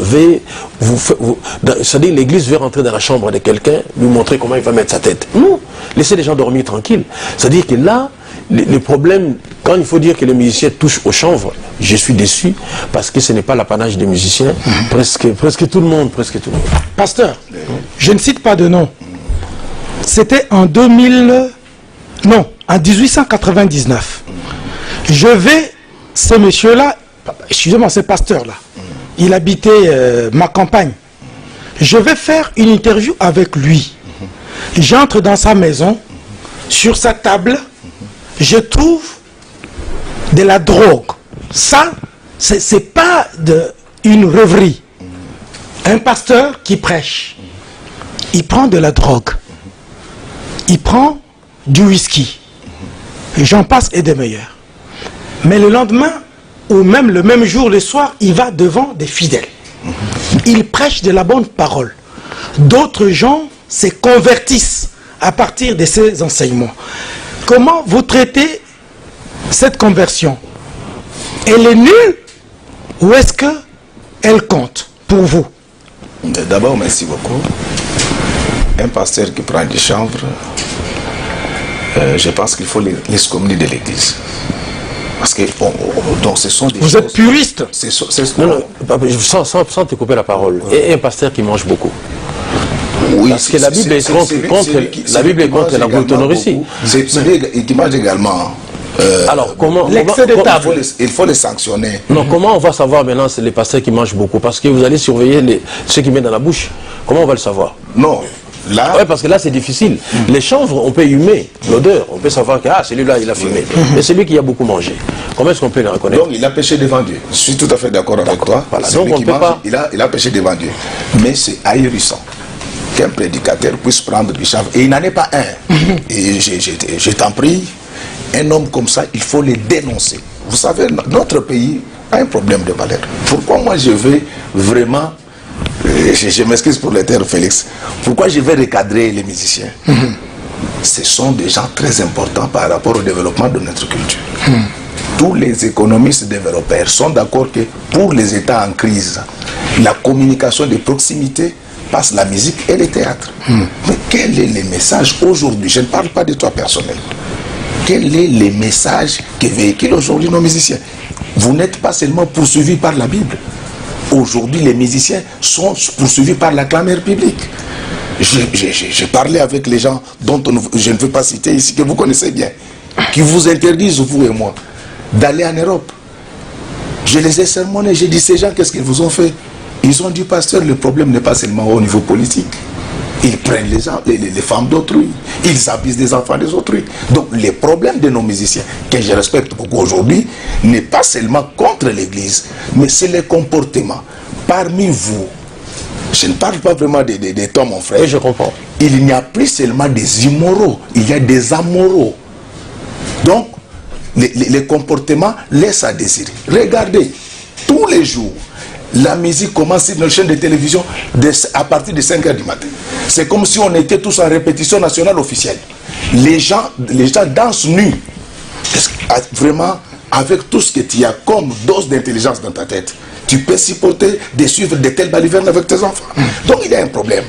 c'est-à-dire l'Église veut rentrer dans la chambre de quelqu'un, lui montrer comment il va mettre sa tête. Non, laissez les gens dormir tranquilles. C'est-à-dire que là, les problèmes, quand il faut dire que les musiciens touchent aux chanvres, je suis déçu, parce que ce n'est pas l'apanage des musiciens, presque tout le monde. Pasteur, je ne cite pas de nom. C'était en 1899. Ce monsieur-là, excusez-moi, ce pasteur-là, il habitait ma campagne. Je vais faire une interview avec lui. J'entre dans sa maison, sur sa table, je trouve de la drogue. Ça, c'est pas une rêverie. Un pasteur qui prêche, il prend de la drogue. Il prend du whisky. J'en passe et des meilleurs. Mais le lendemain, ou même le même jour, le soir, il va devant des fidèles. Il prêche de la bonne parole. D'autres gens se convertissent à partir de ces enseignements. Comment vous traitez cette conversion? Elle est nulle ou est-ce qu'elle compte pour vous? D'abord, merci beaucoup. Un pasteur qui prend des chanvres, je pense qu'il faut l'excommunier de l'église. Parce que donc ce sont des Vous êtes puriste? Non, sans te couper la parole. Et un pasteur qui mange beaucoup. Oui, parce que la Bible est contre la gloutonnerie. C'est celui qui mange également. Alors, comment il faut les sanctionner. Non, comment on va savoir maintenant c'est les pasteurs qui mangent beaucoup? Parce que vous allez surveiller ceux qui mettent dans la bouche. Comment on va le savoir? Non. Là... Oui, parce que là c'est difficile. Les chanvres, on peut humer l'odeur. On peut savoir que celui-là il a fumé. Mais celui qui a beaucoup mangé, comment est-ce qu'on peut le reconnaître? Donc il a péché devant Dieu. Je suis tout à fait d'accord avec toi. Voilà. Celui Donc on qui peut mange, pas... il a péché devant Dieu. Mais c'est ahurissant qu'un prédicateur puisse prendre du chanvre. Et il n'en est pas un. Et je t'en prie, un homme comme ça, il faut le dénoncer. Vous savez, notre pays a un problème de valeur. Pourquoi moi je vais vraiment... Je m'excuse pour le terme, Félix. Pourquoi je vais recadrer les musiciens? Ce sont des gens très importants par rapport au développement de notre culture. Tous les économistes développeurs sont d'accord que pour les États en crise, la communication de proximité passe la musique et le théâtre. Mais quel est le message aujourd'hui? Je ne parle pas de toi personnellement. Quel est le message que véhiculent aujourd'hui nos musiciens? Vous n'êtes pas seulement poursuivis par la Bible. Aujourd'hui, les musiciens sont poursuivis par la clameur publique. J'ai parlé avec les gens dont je ne veux pas citer ici, que vous connaissez bien, qui vous interdisent, vous et moi, d'aller en Europe. Je les ai sermonnés, j'ai dit, ces gens, qu'est-ce qu'ils vous ont fait? Ils ont dit, pasteur, le problème n'est pas seulement au niveau politique. Ils prennent les femmes d'autrui, ils abusent des enfants des autrui. Donc les problèmes de nos musiciens, que je respecte beaucoup aujourd'hui, n'est pas seulement contre l'Église, mais c'est le comportement. Parmi vous, je ne parle pas vraiment des temps, mon frère. Oui, je comprends. Il n'y a plus seulement des immoraux, il y a des amoraux. Donc, les comportements laissent à désirer. Regardez, tous les jours, la musique commence sur nos chaînes de télévision à partir de 5 h du matin. C'est comme si on était tous en répétition nationale officielle. Les gens dansent nus. Est-ce que, vraiment, avec tout ce que tu as comme dose d'intelligence dans ta tête, tu peux supporter de suivre de telles balivernes avec tes enfants? Donc il y a un problème.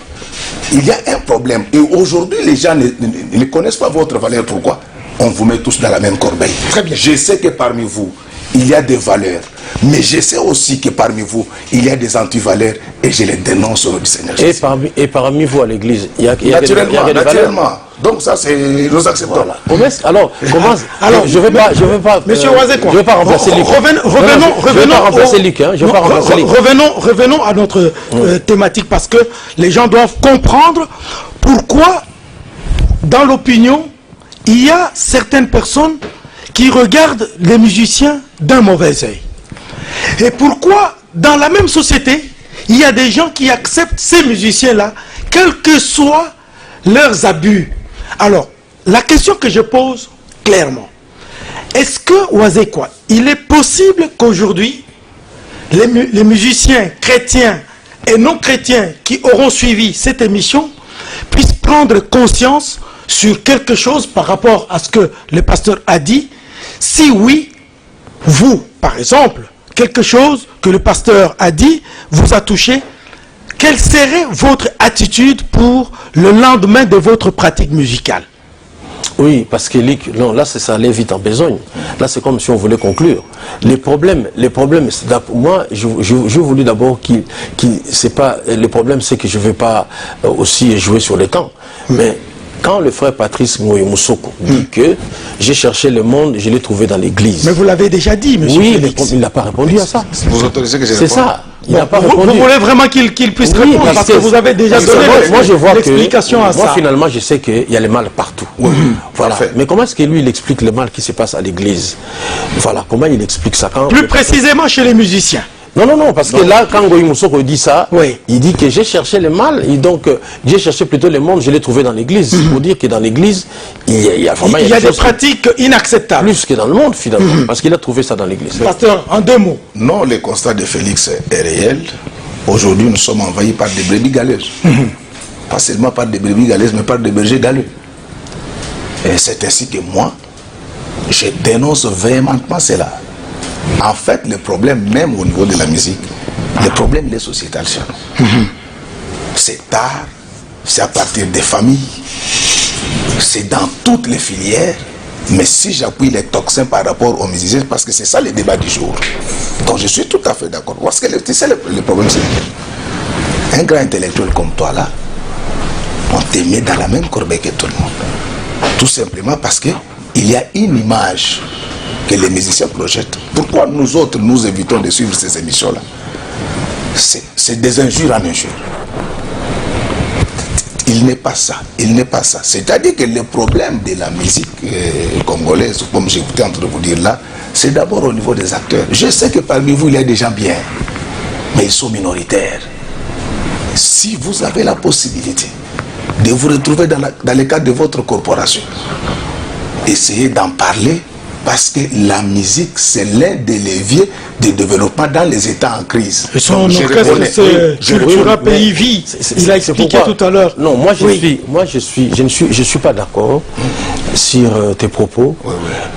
Il y a un problème. Et aujourd'hui, les gens ne connaissent pas votre valeur. Pourquoi? On vous met tous dans la même corbeille. Très bien. Je sais que parmi vous, il y a des valeurs. Mais je sais aussi que parmi vous, il y a des antivaleurs et je les dénonce au nom du Seigneur Jésus. Et parmi vous à l'église, il y a Naturellement, des naturellement. Donc ça, c'est nous acceptons. Voilà. Alors, alors, je vais pas, Monsieur Ouazekwa, je vais pas remplacer Luc. Revenons à notre thématique, parce que les gens doivent comprendre pourquoi, dans l'opinion, il y a certaines personnes qui regardent les musiciens d'un mauvais œil. Et pourquoi, dans la même société, il y a des gens qui acceptent ces musiciens-là, quels que soient leurs abus. Alors, la question que je pose clairement, est-ce que, Ouazekwa, il est possible qu'aujourd'hui, les musiciens chrétiens et non chrétiens qui auront suivi cette émission puissent prendre conscience sur quelque chose par rapport à ce que le pasteur a dit? Si oui, vous, par exemple, quelque chose que le pasteur a dit vous a touché, quelle serait votre attitude pour le lendemain de votre pratique musicale? Oui, parce que non, là, ça allait vite en besogne. Là, c'est comme si on voulait conclure. Les problèmes, moi, je voulais d'abord c'est pas, le problème, c'est que je ne vais pas aussi jouer sur les temps. Mais quand le frère Patrice Moussoko dit que j'ai cherché le monde, je l'ai trouvé dans l'église. Mais vous l'avez déjà dit, monsieur. Oui, Félix. mais il n'a pas répondu à ça. Vous autorisez que je réponde? C'est ça. Il n'a pas Vous répondu. voulez vraiment qu'il puisse répondre, parce que vous avez déjà donné l'explication à ça. Moi, finalement, je sais qu'il y a le mal partout. Oui, voilà. parfait. Mais comment est-ce que lui, il explique le mal qui se passe à l'église? Voilà, comment il explique ça quand... Plus précisément chez les musiciens. Non, parce que là, quand Ngoï Moussoko dit ça, Oui. il dit que j'ai cherché le mal, et donc j'ai cherché plutôt le monde, je l'ai trouvé dans l'église. C'est pour dire que dans l'église, il y a vraiment... Il y a des pratiques inacceptables. plus que dans le monde, finalement, parce qu'il a trouvé ça dans l'église. Pasteur, en 2 mots. Non, le constat de Félix est réel. Aujourd'hui, nous sommes envahis par des brebis galeuses. Pas seulement par des brebis galeuses, mais par des bergers galeux. Et c'est ainsi que moi, je dénonce véhémentement cela. En fait, le problème, même au niveau de la musique, le problème, il est sociétal chez nous. C'est tard, c'est à partir des familles, c'est dans toutes les filières. Mais si j'appuie les toxins par rapport aux musiciens, parce que c'est ça le débat du jour. Donc je suis tout à fait d'accord. Parce que tu sais, le problème, c'est un grand intellectuel comme toi là, on te met dans la même corbeille que tout le monde. Tout simplement parce que il y a une image que les musiciens projettent. Pourquoi nous autres, nous évitons de suivre ces émissions-là? C'est des injures en injures. Il n'est pas ça, il n'est pas ça. C'est-à-dire que le problème de la musique congolaise, comme j'écoutais entre vous dire là, c'est d'abord au niveau des acteurs. Je sais que parmi vous, il y a des gens bien, mais ils sont minoritaires. Si vous avez la possibilité de vous retrouver dans le cadre de votre corporation, essayez d'en parler, parce que la musique, c'est l'un des leviers de développement dans les États en crise. Et son orchestre, c'est Cultura Pays Vie. Il a expliqué tout à l'heure. Non, je suis pas d'accord sur tes propos.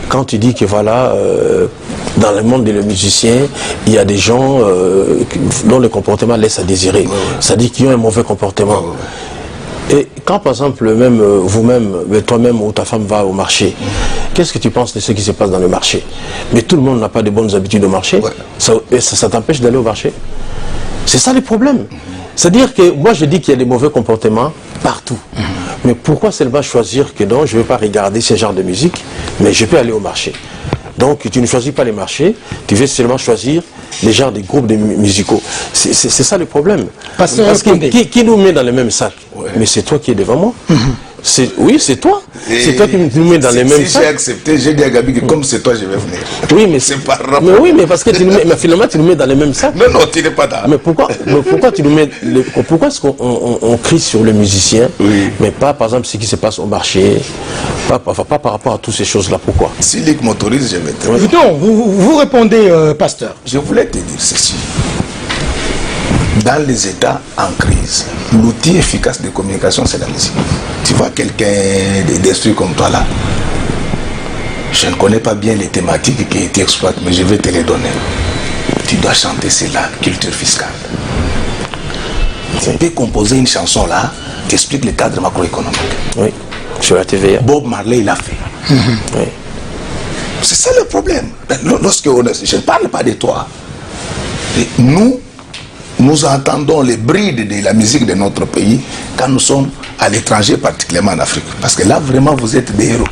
Quand tu dis que voilà, dans le monde des musiciens, il y a des gens dont le comportement laisse à désirer. C'est-à-dire qu'ils ont un mauvais comportement. Et quand par exemple même vous-même, toi-même ou ta femme va au marché, qu'est-ce que tu penses de ce qui se passe dans le marché? Mais tout le monde n'a pas de bonnes habitudes au marché. Ça t'empêche d'aller au marché? C'est ça le problème. C'est-à-dire que moi je dis qu'il y a des mauvais comportements partout. Mais pourquoi seulement choisir que non, je ne vais pas regarder ce genre de musique, mais je peux aller au marché? Donc tu ne choisis pas les marchés, tu veux seulement choisir les genres des groupes musicaux. C'est ça le problème. Parce que qui nous met dans le même sac? Mais c'est toi qui es devant moi. Oui, c'est toi. C'est toi qui nous mets dans les mêmes sacs. Si j'ai accepté, j'ai dit à Gabi que comme c'est toi, je vais venir. Oui, mais c'est pas rapport. Mais oui, mais parce que finalement tu nous mets dans les mêmes sacs. Non, tu n'es pas là. Mais pourquoi tu nous mets pourquoi est-ce qu'on crie sur le musicien, mais pas par exemple ce qui se passe au marché, pas par rapport à toutes ces choses-là? Pourquoi? Si Lick m'autorise, je vais te... Non, vous répondez, pasteur. Je voulais te dire ceci. Dans les États en crise, l'outil efficace de communication, c'est la musique. Tu vois quelqu'un d'instruit comme toi là, Je ne connais pas bien les thématiques qui étaient exploitées, mais je vais te les donner. Tu dois chanter cela, culture fiscale. Tu peux composer une chanson là, qui explique le cadre macroéconomique. Oui, sur la TVA. Bob Marley l'a fait. Oui. C'est ça le problème. Lorsque je ne parle pas de toi. Nous entendons les brides de la musique de notre pays quand nous sommes à l'étranger, particulièrement en Afrique. Parce que là, vraiment, vous êtes des héros.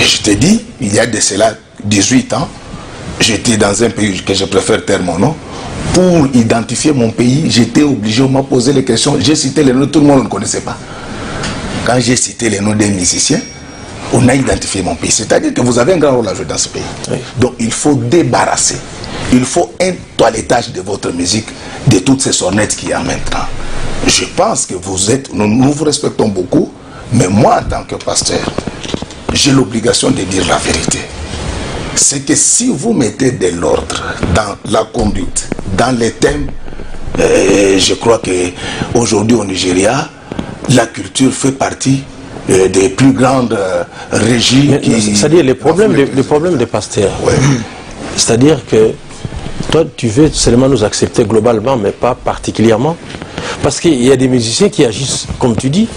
Et je te dis, il y a de cela 18 ans, j'étais dans un pays que je préfère taire mon nom. Pour identifier mon pays, j'étais obligé, on m'a posé les questions. J'ai cité les noms, tout le monde ne connaissait pas. Quand j'ai cité les noms des musiciens, on a identifié mon pays. C'est-à-dire que vous avez un grand rôle à jouer dans ce pays. Oui. Donc il faut débarrasser. Il faut un toilettage de votre musique, de toutes ces sonnettes qu'il y a maintenant. Je pense que nous vous respectons beaucoup, mais moi, en tant que pasteur, j'ai l'obligation de dire la vérité. C'est que si vous mettez de l'ordre dans la conduite, dans les thèmes, je crois qu'aujourd'hui au Nigeria, la culture fait partie des plus grandes régies. C'est-à-dire les problèmes des pasteurs. Ouais. C'est-à-dire que toi, tu veux seulement nous accepter globalement, mais pas particulièrement. Parce qu'il y a des musiciens qui agissent, comme tu dis,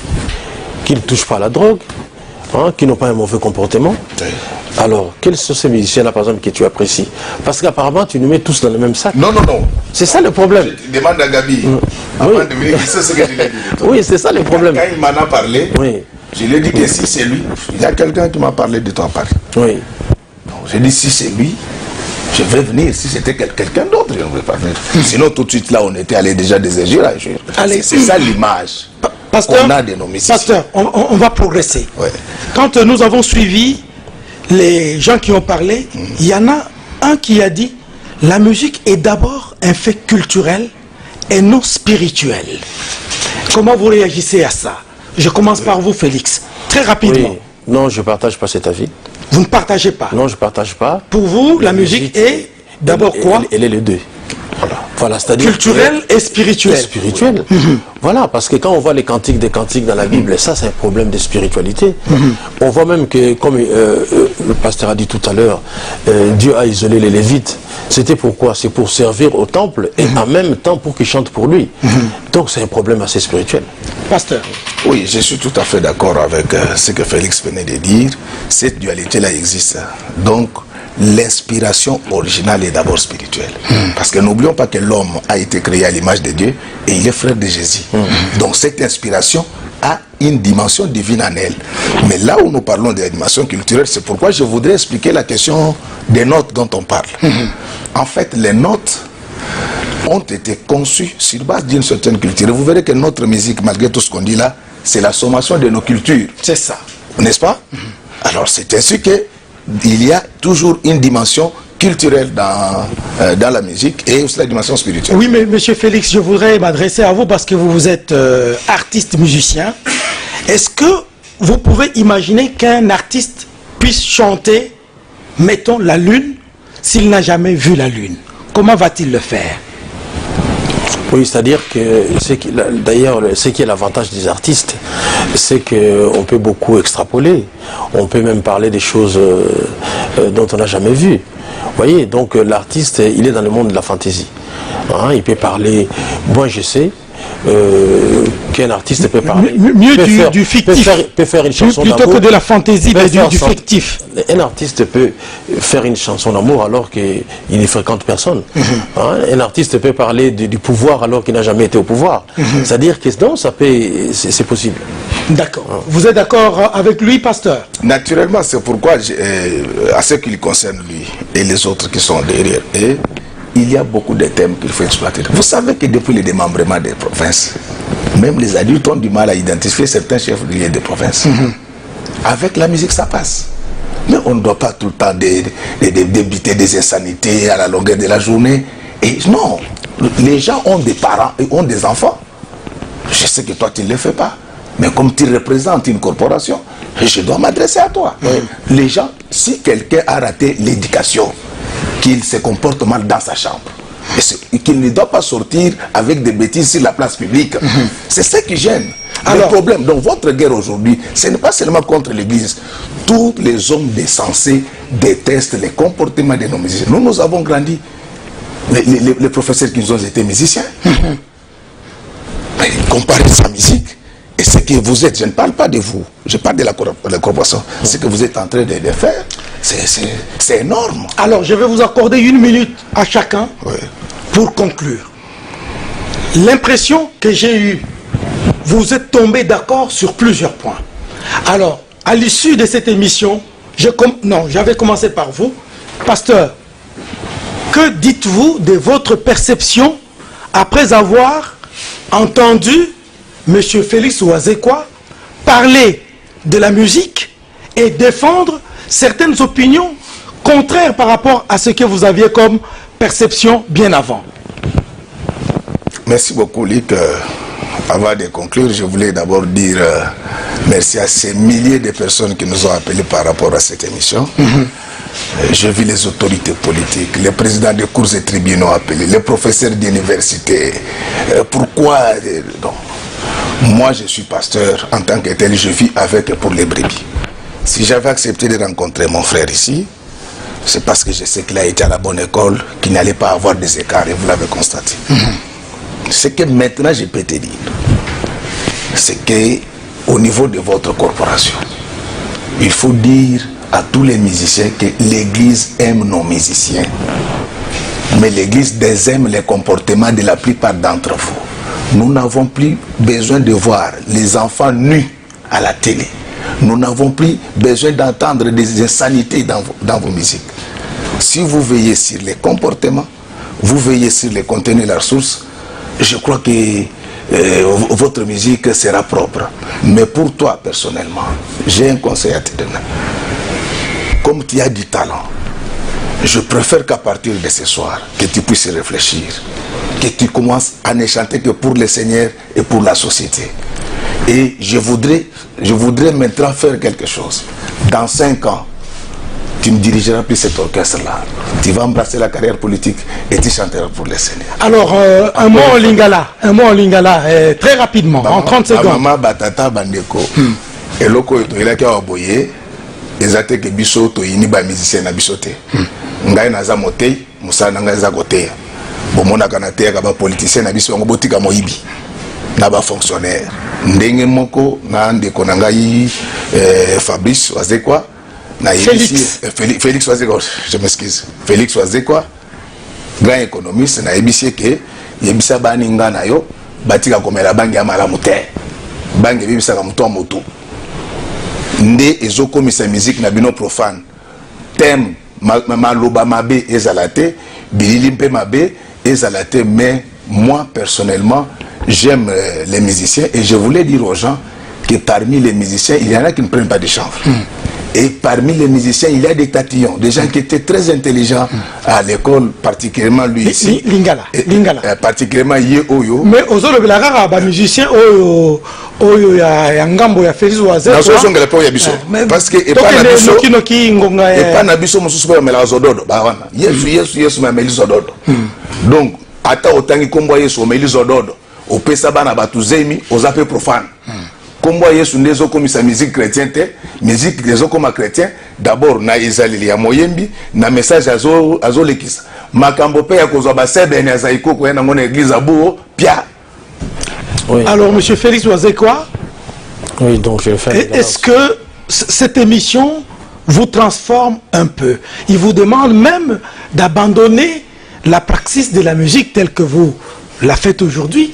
qui ne touchent pas à la drogue, hein, qui n'ont pas un mauvais comportement. Oui. Alors, quels sont ces musiciens-là, par exemple, que tu apprécies? Parce qu'apparemment, tu nous mets tous dans le même sac. Non, non, non. C'est ça le problème. Je demande à Gabi. Avant de venir, c'est ce que je lui ai dit. Oui, c'est ça le problème. Quand il m'en a parlé, oui. Je lui ai dit que si c'est lui, il y a quelqu'un qui m'a parlé de toi à Paris. Oui. J'ai dit si c'est lui, je vais venir. Si c'était quelqu'un d'autre, je ne vais pas venir. Sinon, tout de suite, là, on était allé déjà déserger. C'est ça l'image qu'on a de nos musiciens. Pasteur, on va progresser. Ouais. Quand nous avons suivi les gens qui ont parlé, il y en a un qui a dit la musique est d'abord un fait culturel et non spirituel. Comment vous réagissez à ça? Je commence par vous, Félix. Très rapidement. Oui. Non, je ne partage pas cet avis. Vous ne partagez pas? Non, je ne partage pas. Pour vous, la musique est d'abord quoi? Elle est les deux. Voilà, c'est-à-dire culturel et spirituel. Spirituel. Voilà, parce que quand on voit les cantiques des cantiques dans la Bible, ça c'est un problème de spiritualité. On voit même que, comme le pasteur a dit tout à l'heure, Dieu a isolé les Lévites. C'était pourquoi? C'est pour servir au temple et en même temps pour qu'ils chantent pour lui. Donc c'est un problème assez spirituel. Pasteur. Oui, je suis tout à fait d'accord avec ce que Félix venait de dire. Cette dualité-là existe. Donc, l'inspiration originale est d'abord spirituelle. Parce que n'oublions pas que l'homme a été créé à l'image de Dieu et il est frère de Jésus. Donc cette inspiration a une dimension divine en elle. Mais là où nous parlons de la dimension culturelle, c'est pourquoi je voudrais expliquer la question des notes dont on parle. En fait, les notes ont été conçues sur base d'une certaine culture. Et vous verrez que notre musique, malgré tout ce qu'on dit là, c'est la sommation de nos cultures. C'est ça. N'est-ce pas? Alors c'est ainsi que il y a toujours une dimension culturelle dans la musique et aussi la dimension spirituelle. Oui, mais monsieur Félix, je voudrais m'adresser à vous parce que vous êtes artiste musicien. Est-ce que vous pouvez imaginer qu'un artiste puisse chanter, mettons, la lune, s'il n'a jamais vu la lune? Comment va-t-il le faire? Oui, c'est-à-dire que, d'ailleurs, ce qui est l'avantage des artistes, c'est qu'on peut beaucoup extrapoler. On peut même parler des choses dont on n'a jamais vu. Vous voyez, donc l'artiste, il est dans le monde de la fantaisie. Hein, il peut parler, moi je sais, qu'un artiste peut parler. Mieux du fictif. Peut faire une chanson d'amour. Plutôt que de la fantaisie, mais du fictif. Un artiste peut faire une chanson d'amour alors qu'il ne fréquente personne. Hein? Un artiste peut parler du pouvoir alors qu'il n'a jamais été au pouvoir. C'est-à-dire que non, c'est possible. D'accord. Hein? Vous êtes d'accord avec lui, pasteur? Naturellement, c'est pourquoi, à ce qui concerne lui et les autres qui sont derrière, il y a beaucoup de thèmes qu'il faut exploiter. Vous savez que depuis le démembrement des provinces, même les adultes ont du mal à identifier certains chefs religieux de province. Avec la musique, ça passe. Mais on ne doit pas tout le temps débiter des insanités à la longueur de la journée. Et non, les gens ont des parents et ont des enfants. Je sais que toi, tu ne le fais pas. Mais comme tu représentes une corporation, je dois m'adresser à toi. Les gens, si quelqu'un a raté l'éducation, qu'il se comporte mal dans sa chambre et qu'il ne doit pas sortir avec des bêtises sur la place publique. C'est ce qui gêne. Alors, le problème, donc votre guerre aujourd'hui, ce n'est pas seulement contre l'Église. tous les hommes décensés détestent les comportements de nos musiciens. Nous avons grandi. Les professeurs qui nous ont été musiciens. Comparez sa musique et ce que vous êtes. Je ne parle pas de vous. Je parle de la corporation. Ce que vous êtes en train de faire, c'est énorme. Alors, je vais vous accorder 1 minute à chacun pour conclure. L'impression que j'ai eue, vous êtes tombés d'accord sur plusieurs points. Alors, à l'issue de cette émission, j'avais commencé par vous. Pasteur, que dites-vous de votre perception après avoir entendu M. Félix Ouazekwa parler de la musique et défendre certaines opinions contraires par rapport à ce que vous aviez comme perception bien avant? Merci beaucoup, Luc. Avant de conclure, je voulais d'abord dire merci à ces milliers de personnes qui nous ont appelés par rapport à cette émission. Je vis les autorités politiques, les présidents des cours et tribunaux appelés, les professeurs d'université. Pourquoi non. Moi, je suis pasteur en tant que tel, je vis avec et pour les brebis. Si j'avais accepté de rencontrer mon frère ici, c'est parce que je sais qu'il a été à la bonne école, qu'il n'allait pas avoir des écarts, et vous l'avez constaté. Ce que maintenant je peux te dire, c'est qu'au niveau de votre corporation, il faut dire à tous les musiciens que l'Église aime nos musiciens. Mais l'Église aime les comportements de la plupart d'entre vous. Nous n'avons plus besoin de voir les enfants nus à la télé. Nous n'avons plus besoin d'entendre des insanités dans vos musiques. Si vous veillez sur les comportements, vous veillez sur les contenus et la ressource, je crois que votre musique sera propre. Mais pour toi, personnellement, j'ai un conseil à te donner. Comme tu as du talent, je préfère qu'à partir de ce soir, que tu puisses réfléchir, que tu commences à ne chanter que pour le Seigneur et pour la société. Et je voudrais maintenant faire quelque chose. Dans 5 ans, tu ne dirigeras plus cet orchestre-là. Tu vas embrasser la carrière politique et tu chanteras pour le Seigneur. Alors, un mot en lingala, très rapidement, en 30 secondes. Maman, batata, bandeko. Et loko, il a qu'à aboyer. Ezate ke biso to yini ba musicien na bisote. Ngai na za motei, musa na ngai za koteya. Bomona kana teya ka ba politicien na biso ngo botika moyibi. Na ba fonctionnaire. Ndenge moko na ndeko na ngai Fabrice Ouazekwa na Félix Ouazekwa, je m'excuse. Félix Ouazekwa, grand économiste na ebisi ke yebisa baninga na yo batika komela bangi ya malamu te. Bangi bibisa ka muto moto. Nde ezokomisa musique na bino profane thème maloba mabe ezalate bilili mpe mabe ezalate. Mais moi personnellement j'aime les musiciens et je voulais dire aux gens que parmi les musiciens il y en a qui ne prennent pas de chanvre. Et parmi les musiciens il y a des tatillons, des gens qui étaient très intelligents à l'école, particulièrement lui ici Lingala. Particulièrement Ye Oyo. Mais aux autres les musiciens Oyo ya ngambo ya Félix Ouazekwa. Na so ngela po ya biso. Parce que et pas na biso mususu pa mela zododo ba wana. Yesu ma meli zododo. Donc ata otangi kombo Yesu meli zododo. Opesa bana batuzemi ozape profane. Kombo Yesu ndezo komisa musique chrétienne te, musique ndezo koma chrétien d'abord na ezaleli ya moyembi na message azo lekisa. Makambo pe ya kozwa ba sebe na zaiko ko na ngona église abuo pia. Oui. Alors, M. Félix Ouazekwa, oui, donc je vais faire. Est-ce que cette émission vous transforme un peu? Il vous demande même d'abandonner la praxis de la musique telle que vous la faites aujourd'hui,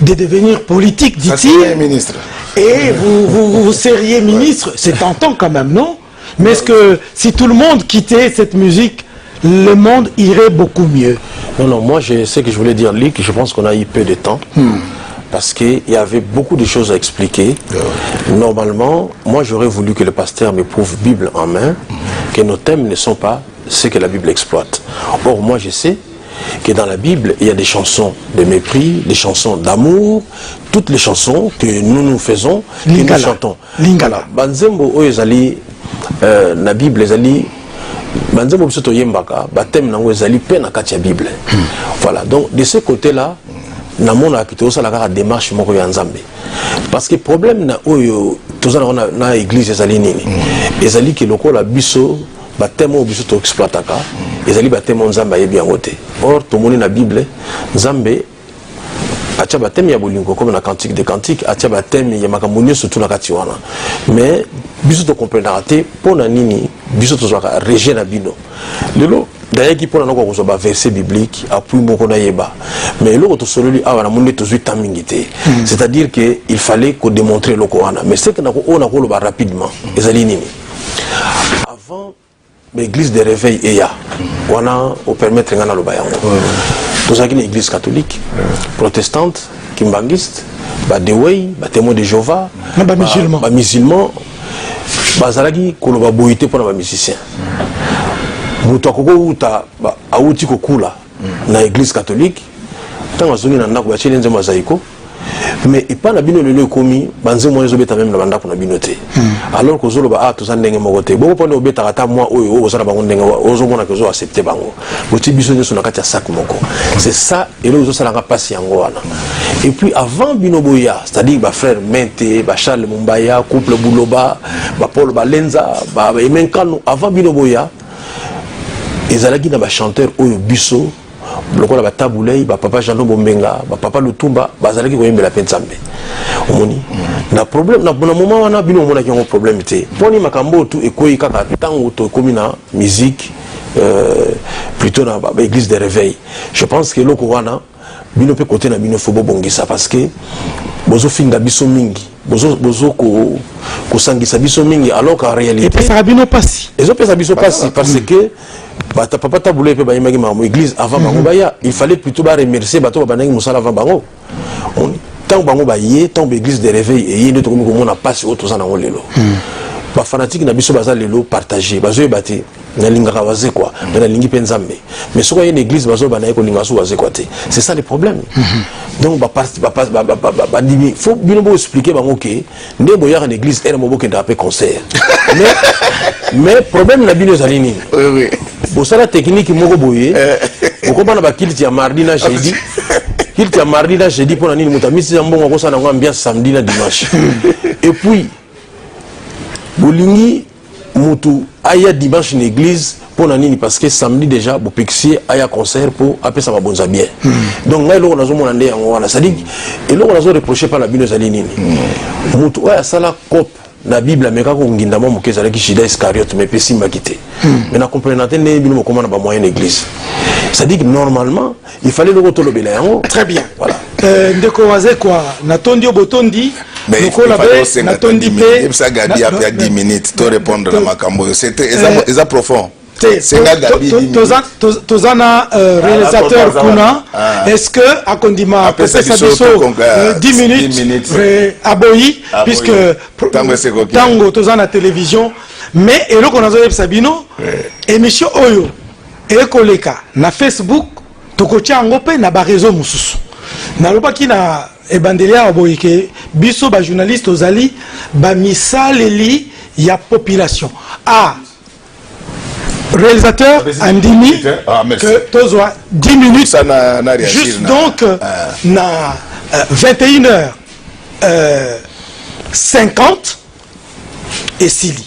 de devenir politique, dit-il. Ministre. Et vous seriez ministre. C'est tentant quand même, non? Mais est-ce que si tout le monde quittait cette musique, le monde irait beaucoup mieux? Non, moi, ce que je voulais dire, Lick, je pense qu'on a eu peu de temps. Parce qu'il y avait beaucoup de choses à expliquer. Normalement, moi j'aurais voulu que le pasteur me prouve Bible en main, que nos thèmes ne sont pas ce que la Bible exploite. Or, moi je sais que dans la Bible, il y a des chansons de mépris, des chansons d'amour, toutes les chansons que nous faisons, que nous chantons. Lingala. Banzembo oyezali na Bible ezali banzembo biso toyembaka, bathème nango ezali pe na kati ya Bible. Voilà. Donc de ce côté-là, na mona akito ça la démarche moko ya nzambe parce que problème na oyo tous na église ezali nini ezali ki lokola biso batemo biso to exploitaka ezali batemo nzambe yebi yango te. Or tomoni na Bible nzambe atia batemi ya bolingo comme na cantique des cantiques atia batemi ya makambo nyonso surtout na kati wana. Mais biso to comprendre te pona nini biso to zwaka rejet na bino lelo d'ailleurs qui pona nako ko ba verset biblique appui moko na yeba mais loko to sololi awa na monde to zuita mingité c'est-à-dire que il fallait qu'on démontrer loko wana mais c'est que nako on ko lo ba rapidement ezali nini avant l'église de réveil eya wana au permettre ngana lo ba yango tous une église catholique protestante kimbangiste ba dewey ba témoin de Jéhovah ba musulmans bazalaki ko lo ba boité pour ba musicien mutu akoko uta auti kokula na église catholique tanga zongi na ndako bacheli nzembo zaiko mais ipana bino lelo komi banze mo ezobeta même na bandako na bino te alors que zolo ba to sandenge moko te boko pone obeta kata moi oyo ozala bango ndenge ozomona que zo accepter bango boti biso nyoso na kati ya sac moko c'est ça et là ozosala nga passe yango wana et puis avant bino boya c'est-à-dire ba frère Mente ba Charles Mumbaya couple Buloba ba Paul Balenza ba Emenkano avant bino boya ezalaki na ba chanteur oyo biso lokola ba Tabulei ba papa Jando Bombenga ba papa Lutumba bazalaki ko yembela pensambe omoni na problème na moment wana bino omona ki ngo problème te poni makambo tu ekoyi kaka tango to komi na musique plutôt na ba église de réveil je pense que loko wana bino pe côté na bino faut bongisa parce que bozo finga biso mingi bozo ko sangisa biso mingi alors qu'en réalité et ça bino passi ezo pesa biso passi parce que papa Tabulei pe ba yimaki ma église avant bango baya il fallait plutôt ba remercier bato ba bangi musala avant bango tant bango ba yé tant église de réveil et yé to komi ko mona passi auto za na lelo ba fanatique na biso baza lelo partager bazo yebati na lingaka waze quoi na lingi penzambe mais soko une église bazo ba na ko linga so waze quoi te c'est ça le problème donc ba dimi faut bino bo expliquer bango ke ndembo ya na église elle mo bo kenda pe concert mais problème na bino zali nini oui bo sala technique moko boye ko bana ba kilti ya mardi na jeudi kilti ya mardi na jeudi pona nini mutamisi mbongo ko sana ambiance samedi na dimanche et puis bolingi mutu aya dimanche na église pour nani parce que samedi déjà bo pixie aya concert pour appeler ça mabonza bien donc ngai loko nazo mona nde yango wana ça dit et loko nazo reprocher par la bino zali nini mutu aya sala cop na Bible mais kako nginda mo mokeza ki Judas Iscariote mais pesi makité mais na comprendre te ne bino mokoma na ba moyenne église ça dit que normalement il fallait le rotolobela yango très bien voilà ndeko waze quoi natondi obotondi mais il faut natondi pe ça Gabi après 10 minutes to répondre na makambo c'était eza profond tozana réalisateur kuna est-ce que akondima pesa biso 10 minutes aboyi puisque tango tozana télévision mais eloko nazo yebisa bino émission oyo ekoleka na Facebook tokotia yango pe na ba réseau mususu nalobaki na ebandelia aboyi ke biso ba journaliste ozali ba misaleli ya population réalisateur Andimi que tozoa 10 minutes ça na juste donc na 21h 50 et Sili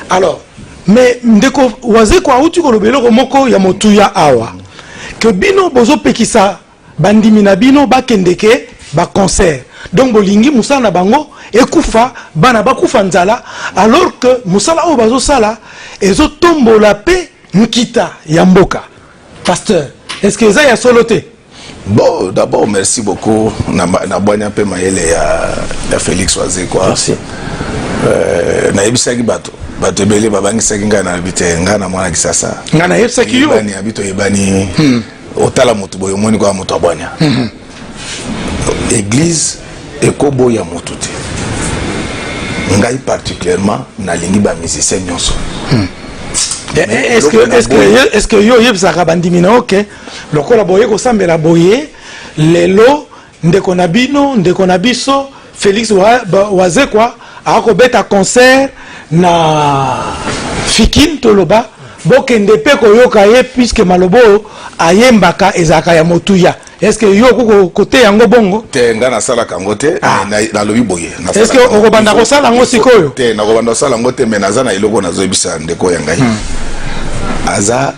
alors mais ndeko waze kwa uti ko lobelo moko ya motuya awa que bino bozo pekisa bandimi na bino bakendeke ba concert donc bolingi musala bango ekufa bana bakufa nzala alors que musala o bazo sala ezo tombola pe Nkita Yamboka. Pasteur, est-ce que ça y a soloté? Bon, d'abord, merci beaucoup. Na boanya pe maele ya Félix Waze quoi. Merci. Na yebisaki bato. Bato bele babangi sakinga na bite ngana mwana kisasa. Ngana yebisaki yo. Bani abito yebani. Otala mutu boyo moni kwa mutu abonya. Église ekobo ya mutu te. Ngai particulièrement na lingi ba musicien nyonso. Est-ce que yo yebsaka bandimina ok lokola boye ko sambela boye lelo ndeko na bino ndeko na biso Félix Waze quoi ako beta concert na Fikin toloba bokende pe ko yoka ye puisque malobo ayembaka ezaka ya motuya est-ce que yo côté yango bongo te nga na sala kango te na lobi boye est-ce que okobanda ko sala ngo sikoyo te na kobanda sala ngo te mais nazana iloko nazoyebisa ndeko ya ngai aza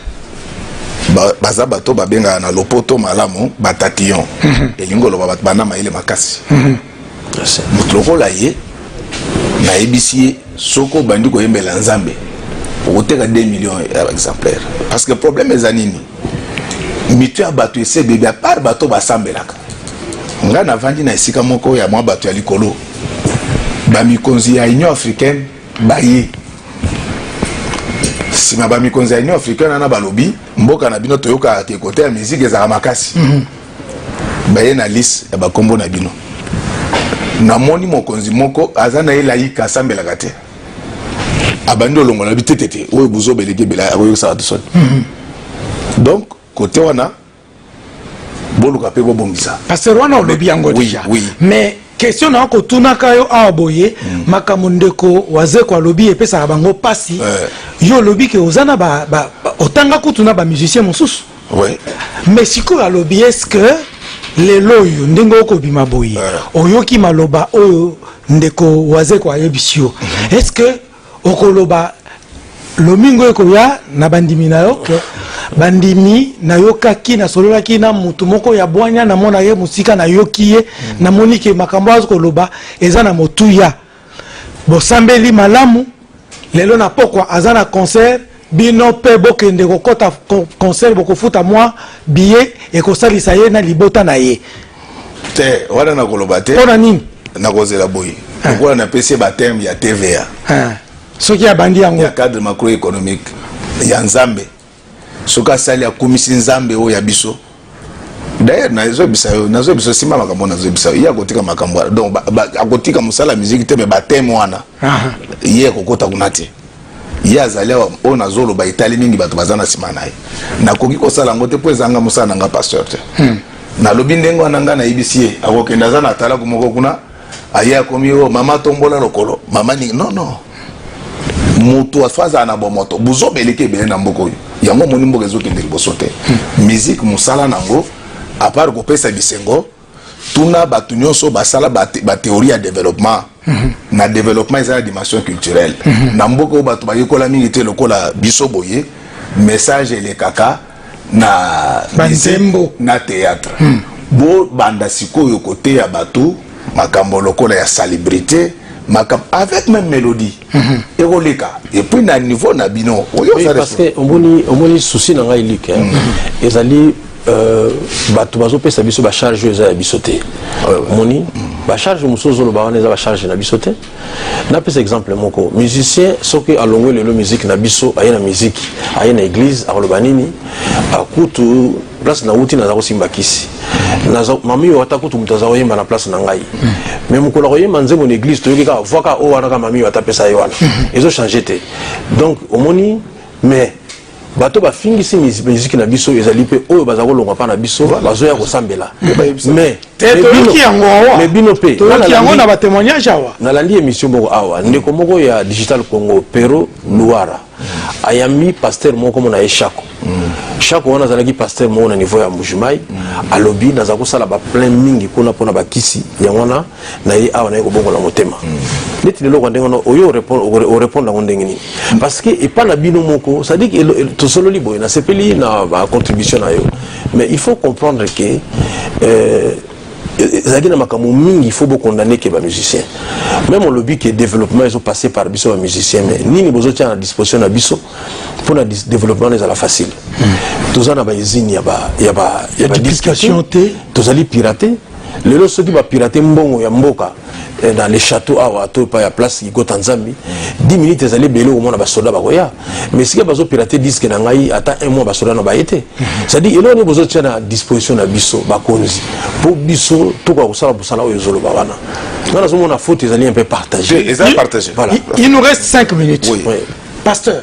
baza bato babenga na lopoto malamu batatillon elingo loba bat bana maile makasi mutlokola ye na ebisi soko bandi ko yembela nzambe okoteka 2 millions exemplaires parce que problème ezanini mitu ya bato ese bebe à part bato basambelaka nga na vandi na esika moko ya mwa bato ya likolo bamikonzi ya Union africaine baye sima bamikonzi ya Union africaine na balobi mboka na bino toyoka ke kote ya musique ezaka makasi baye na liste ya bakombo na bino na moni mokonzi moko aza na elaika asambelaka te abandi olongola bitetete oyo buzo belege bela akoyokisa bato soni donc côté wana boluka pe bobongisa pasteur wana olobi yango déjà oui. mais question na ko tunaka yo awaboye makamu ndeko waze kwa lobi epesa bango pasi yo lobi ke ozana ba otanga kutuna ba musicien mosusu ouais mais siko ya lobi est-ce que lelo yo ndengo ko bima boye oyoki maloba oyo ndeko waze kwa yebisio est-ce que okoloba lomingo ekoya na bandimi na yo bandimi na yokaki na sololaki na mutu moko ya bwanya na mona ye musika na yokiye na monike makambo azo koloba eza na motuya bosambeli malamu lelo na pokwa azana concert bino pe bokende kokota concert bokofuta mwa billet ekosalisa ye na libota na ye te wana na koloba te pona nini na kozela boye kokola na pesi ba terme ya TVA soki ya bandi yango ya cadre macroéconomique ya nzambe soka sali ya komisi nzambe o ya biso d'ailleurs nazo biso sima makambo nazo biso ya kotika makambo donc akotika musala musique te me ba thème wana ye kokota kunate ye azali o nazolo ba itali mingi bato bazana sima naye nakoki kosala ngo te po ezanga musala nga pasteur te na lobi ndengo ananga na ibisie akokenda zana tala kumoko kuna aya komi o mama tombola lokolo mama ni non mutu afaza na bomoto buzo beleke bele na mboko yango moni mboka ezokende liboso te musique musala nango à part kopesa bisengo tuna batu nyonso basala ba théorie ya développement na développement eza la dimension culturelle na mboka batu bayekola mingi te lokola biso boye message ele kaka na banzembo na théâtre bo banda sikoyo côté ya batu makambo lokola ya célébrité avec même mélodie et puis na niveau na bino oui, parce que omoni souci na ngai lik ezali bato bazopesa biso ba charge eza ya biso te moni ba charge musozo lo bawana eza ba charge na biso te na pesa exemple moko musicien soki alongwe lelo musique na biso aye na musique aye na église akoloba nini akutu place na uti na zako simba kisi mami yo atakutu mutaza oyemba na place na ngai mais mukolo oyemba nzembo na église to yokika voka o wana ka mami yo atapesa yo wana ezo changer te donc omoni mais bato ba fingisi musique na biso ezali pe oyo bazako longa pa na biso bazoya kosambela mais toyoki yango awa mais bino pe toyoki yango na ba témoignage awa nalandi émission moko awa ndeko moko ya Digital Congo Pero Luara ayami pasteur moko mona eshako chaque wana zalaki pasteur moko na niveau ya Mbujimai alobi nazako sala ba plein mingi kuna pona bakisi ya wana na ye awa na ko bongo na motema neti lelo kwa ndengo oyo répondre ngo ndengini parce que et pas na bino moko ça dit que to solo libo na sepeli na ba contribution na yo mais il faut comprendre que zaki na makambo mingi il faut condamner que ba musicien même on lobby que développement ils ont passé par biso ba musicien mais nini bozo tia à disposition na biso pour le développement les ala facile tous na ba usine ya ba duplication te tous ali pirater lelo soki ba pirater mbongo ya mboka dans les châteaux awa to pa ya place iko Tanzambi 10 minutes ezali belo au mona ba soldat ba koya mais si bazo pirater disque na ngai ata un mois ba soldat na ba été ça dit elo ni bozo tia na disposition na biso ba konzi pour biso to ko sala busala oyo zolo ba wana na zo mona faute ezali un peu partagé voilà il nous reste 5 minutes oui. Pasteur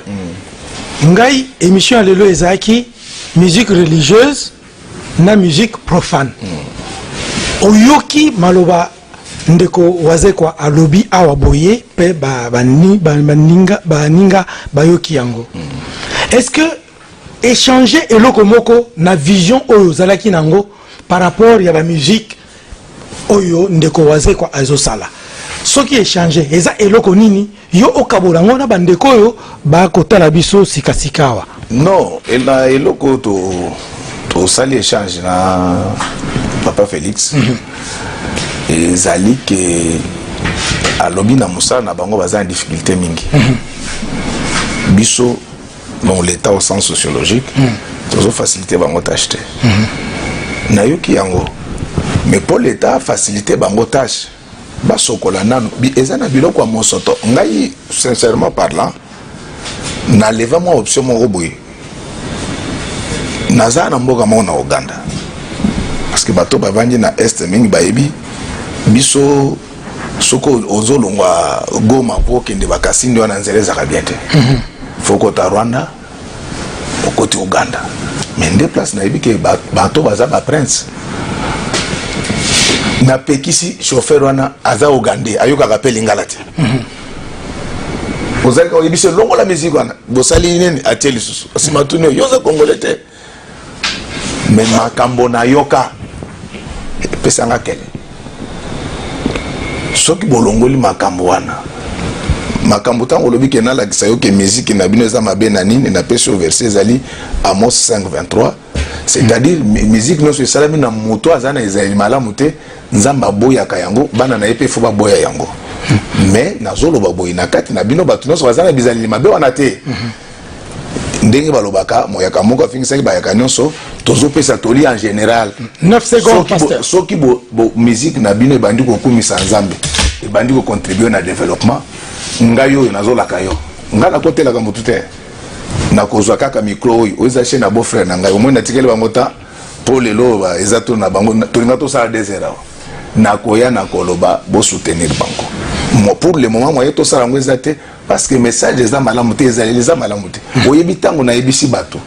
ngai émission lelo ezaki musique religieuse na musique profane oyoki maloba ndeko waze kwa alobi awa boye pe baninga bayoki yango est-ce que échanger eloko moko na vision oyo zalaki nango par rapport à la musique oyo ndeko waze kwa azosala ce qui est changé eza eloko nini yo okabola ngona bandeko oyo ba kotala biso sikasikawa non ela eloko to sali échange na papa Félix ezali ke alobi na musala na bango baza en difficulté mingi biso dans l'état au sens sociologique tozo faciliter bango tâche te na yoki yango mais pour l'état faciliter bango tâche ba sokola nanu bi ezana biloko ya mosoto ngai sincèrement parlant na leva moi option moko boye naza na mboka moko na Uganda parce que bato bavandi na est mingi bayebi biso soko ozolongwa Goma po kende bakasindi wana nzela ezaka bien te faut kota Rwanda okoti Uganda mais nde place nayebi ke bato baza ba prince na pekisi chauffeur wana aza Ugandais ayoka ka pelingala te ozali ka oyebi se longo la musique wana bosali nini ateli susu simatuni yoza congolais te mais makambo na yoka pesanga kele soki bolongoli makambo wana makambo tango lobi ke na la kisayo ke musique na bino za mabe na nini na pesi au verset ezali Amos 5:23 c'est-à-dire musique non so salami na moto azana ezali malamu te nzamba boya ka yango bana na epe fo ba boya yango mais nazolo ba boyi na kati na bino batu no so azana bizali mabe wana te ndenge balobaka moyaka moko afingisa bayaka nyonso tozo pesa toli en général 9 secondes pasteur soki bo musique na bino ebandi ko kumisa nzambe ebandi ko contribuer na développement ngayo nazola kayo ngala kotela ka mutu te na kozwa kaka micro oyo oza chez na beau frère na ngayo mona tikele bango ta pour lelo ba ezato na bango tolinga to sala désert na koya na koloba bo soutenir bango pour le moment moye to sala ngo ezate parce que message eza malamu te ezali eza malamu te oyebi tango na yebisi bato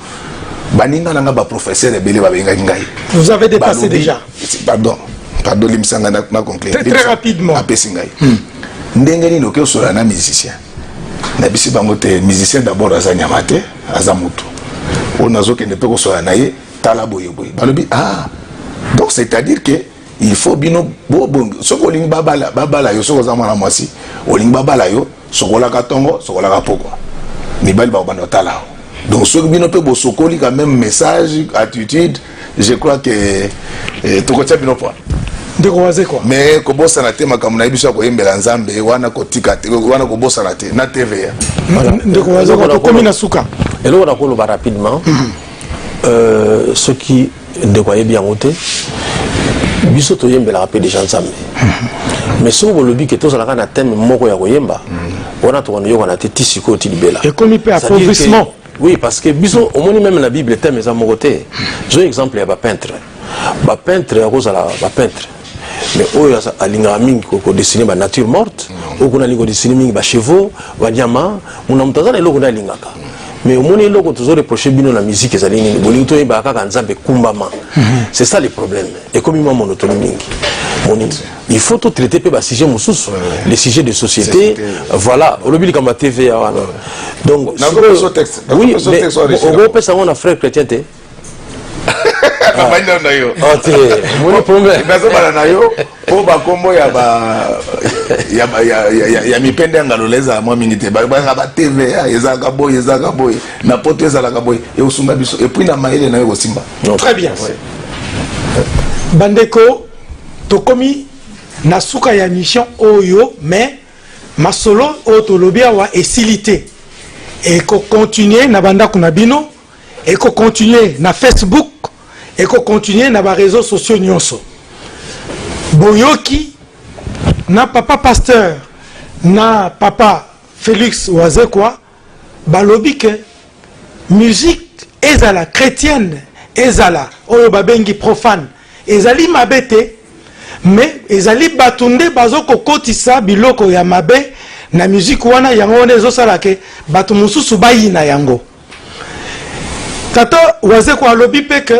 baninga nanga ba professeur ebele ba benga ngai vous avez dépassé déjà pardon limsanga na conclure très rapidement apesi ngai ndenge nini oke osola na musicien na bisi bango te musicien d'abord aza nyama te aza mutu o nazokende pe kosola na ye tala boye boye balobi donc c'est-à-dire que il faut bino bon soko lingi babala yo soko za mwana mwasi olingi babala yo sokola ka tongo sokola ka pokwa mibali ba bando tala donc soko bino pe bo sokoli quand même message attitude je crois que tokotia bino point de croiser quoi mais ko bossa na te makamuna ibiso ko yembela nzambe wana ko tika wana ko bossa na te na TV de croiser ko komi na suka et là on a ko ba rapidement ce qui de quoi bien voté biso to yembela rapide des gens nzambe mais so bo lobi que to sala na thème moko ya ko yemba wana to wana yo na te tisiko ti libela et comme il peut appauvrissement oui parce que biso au moins même la Bible thème za moko te j'ai exemple ya ba peintre ya ko sala ba peintre mais oyo alinga mingi ko dessiner ba nature morte ou ko na lingo dessiner mingi ba chevaux ba diamant muna mutazana eloko na lingaka mais au moins eloko toujours reprocher bino la musique ezali nini bolingo to ba kaka nzambe kumbama c'est ça le problème et comme moi monotonie mingi il faut tout traiter pe ba sujet mususu les sujets de société voilà au lobby comme TV donc oui mais on peut savoir un frère chrétien te Kabanya na yo. Ok. Moni pombe. Bazo bala na yo. Po ba kombo ya mipende ngaloleza mwa mingi te. Ba TV ezaka boy na poto ezalaka boy e usunga biso et puis na maele na yo simba. Très bien. Bandeko tokomi na suka ya mission oyo mais masolo otolobia wa esilité et ko continuer na banda kuna bino et ko continuer na Facebook et qu'on continue dans les réseaux sociaux nyonso. Boyoki na papa pasteur na papa Félix Wazekwa balobi que musique ezala chrétienne ezala oyo babengi profane ezali mabete mais ezali batunde bazoko kotisa biloko ya mabe na musique wana yango nezo sala ke batu mususu bayina yango tata Wazekwa alobi pe que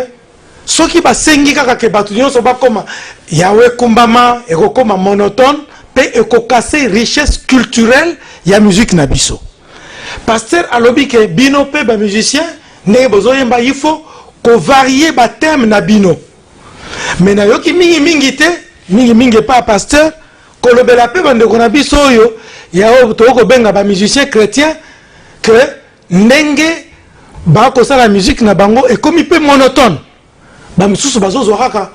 soki basengi kaka ke batu nyonso bakoma yawe kumbama ekokoma monotone pe ekokase richesse culturelle ya musique na biso pasteur alobi ke bino pe ba musicien ndenge bozoyemba il faut ko varier ba thème na bino Mais nayoki mingi mingi te, mingi pas pasteur, kolobela pe bande kona biso oyo, ya o toko benga ba musicien chrétien que ndenge ba ko la musique na bango et comme il peut monotone. Ba misusu bazo zoraka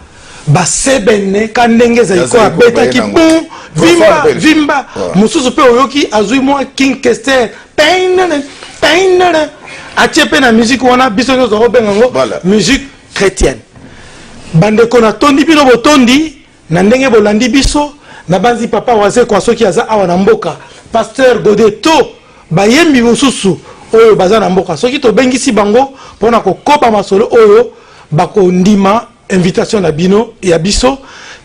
ba sebene ka ndenge za iko abeta ki bon vimba mususu pe oyoki azui mo King Kester pain atiepe na musique wana biso nyo zo benga ngo musique chrétienne. Bande kona tondi bino botondi na ndenge bolandi biso na banzi papa waze kwa soki aza awa na mboka pasteur Godeto bayembi mususu oyo baza na mboka soki to bengisi bango pona ko kopa masolo oyo bako ndima invitation na bino ya biso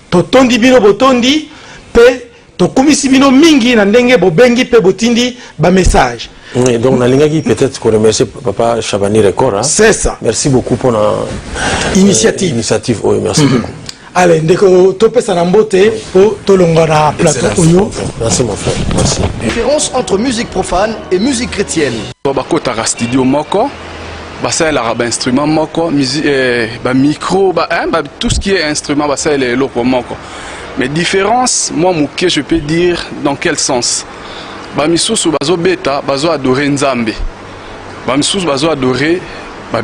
to tondi bino botondi pe to komisi bino mingi na ndenge bobengi pe botindi ba message. Oui, donc Nalingaki peut-être qu'on remercie Papa Chabani Record. Hein? C'est ça. Merci beaucoup pour la initiative. Oui, merci beaucoup. Allez, ndeko topesa na mbote po tolonga na plateau oyo. Merci mon frère. Merci. Différence entre musique profane et musique chrétienne. Bakota studio moko, basa la instrument moko, musique micro, tout ce qui est instrument basa les loko moko. Mais différence, moi mouké je peux dire dans quel sens. Bamisusu bazo beta, bazo adorer Nzambe. Bamisusu bazo adorer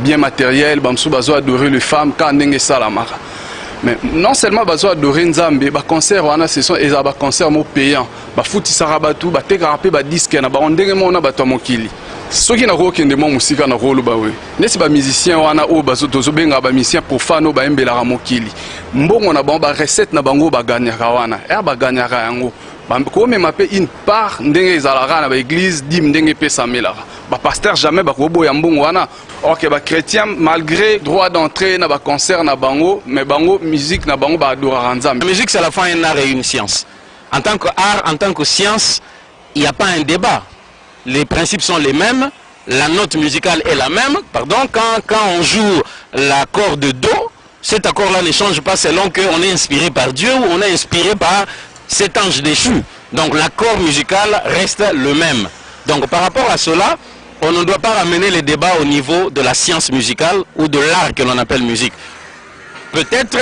bien matériel, bamisusu bazo adorer les femmes quand ndenge salamaka. Mais non seulement bazo adorer Nzambe, ba concert wana ce sont eza ba concert mo payant, ba futi sarabatu, ba tekara pe ba disque na ba ndenge mona bato mokili. Soki na kokende mo musika na rolo ba we. Nesi ba musicien wana o bazo tozo benga ba musicien profane ba embela ra mokili. Mbongo na ba recette na bango ba ganyaka wana. Ba ganyaka yango. Ko me mape une part ndenge ezalaka na ba église dim ndenge pe samelaka. Ba pasteur jamais ba ko boya mbongo wana. OK ba chrétien malgré droit d'entrée na ba concert na bango mais bango musique na bango ba adora Nzambe. La musique c'est à la fois un art et une science. En tant qu'art, en tant que science, il n'y a pas un débat. Les principes sont les mêmes, la note musicale est la même. Pardon, quand on joue l'accord de Do, cet accord-là ne change pas selon qu'on est inspiré par Dieu ou on est inspiré par cet ange déchu. Donc l'accord musical reste le même. Donc par rapport à cela, on ne doit pas ramener les débats au niveau de la science musicale ou de l'art que l'on appelle musique. Peut-être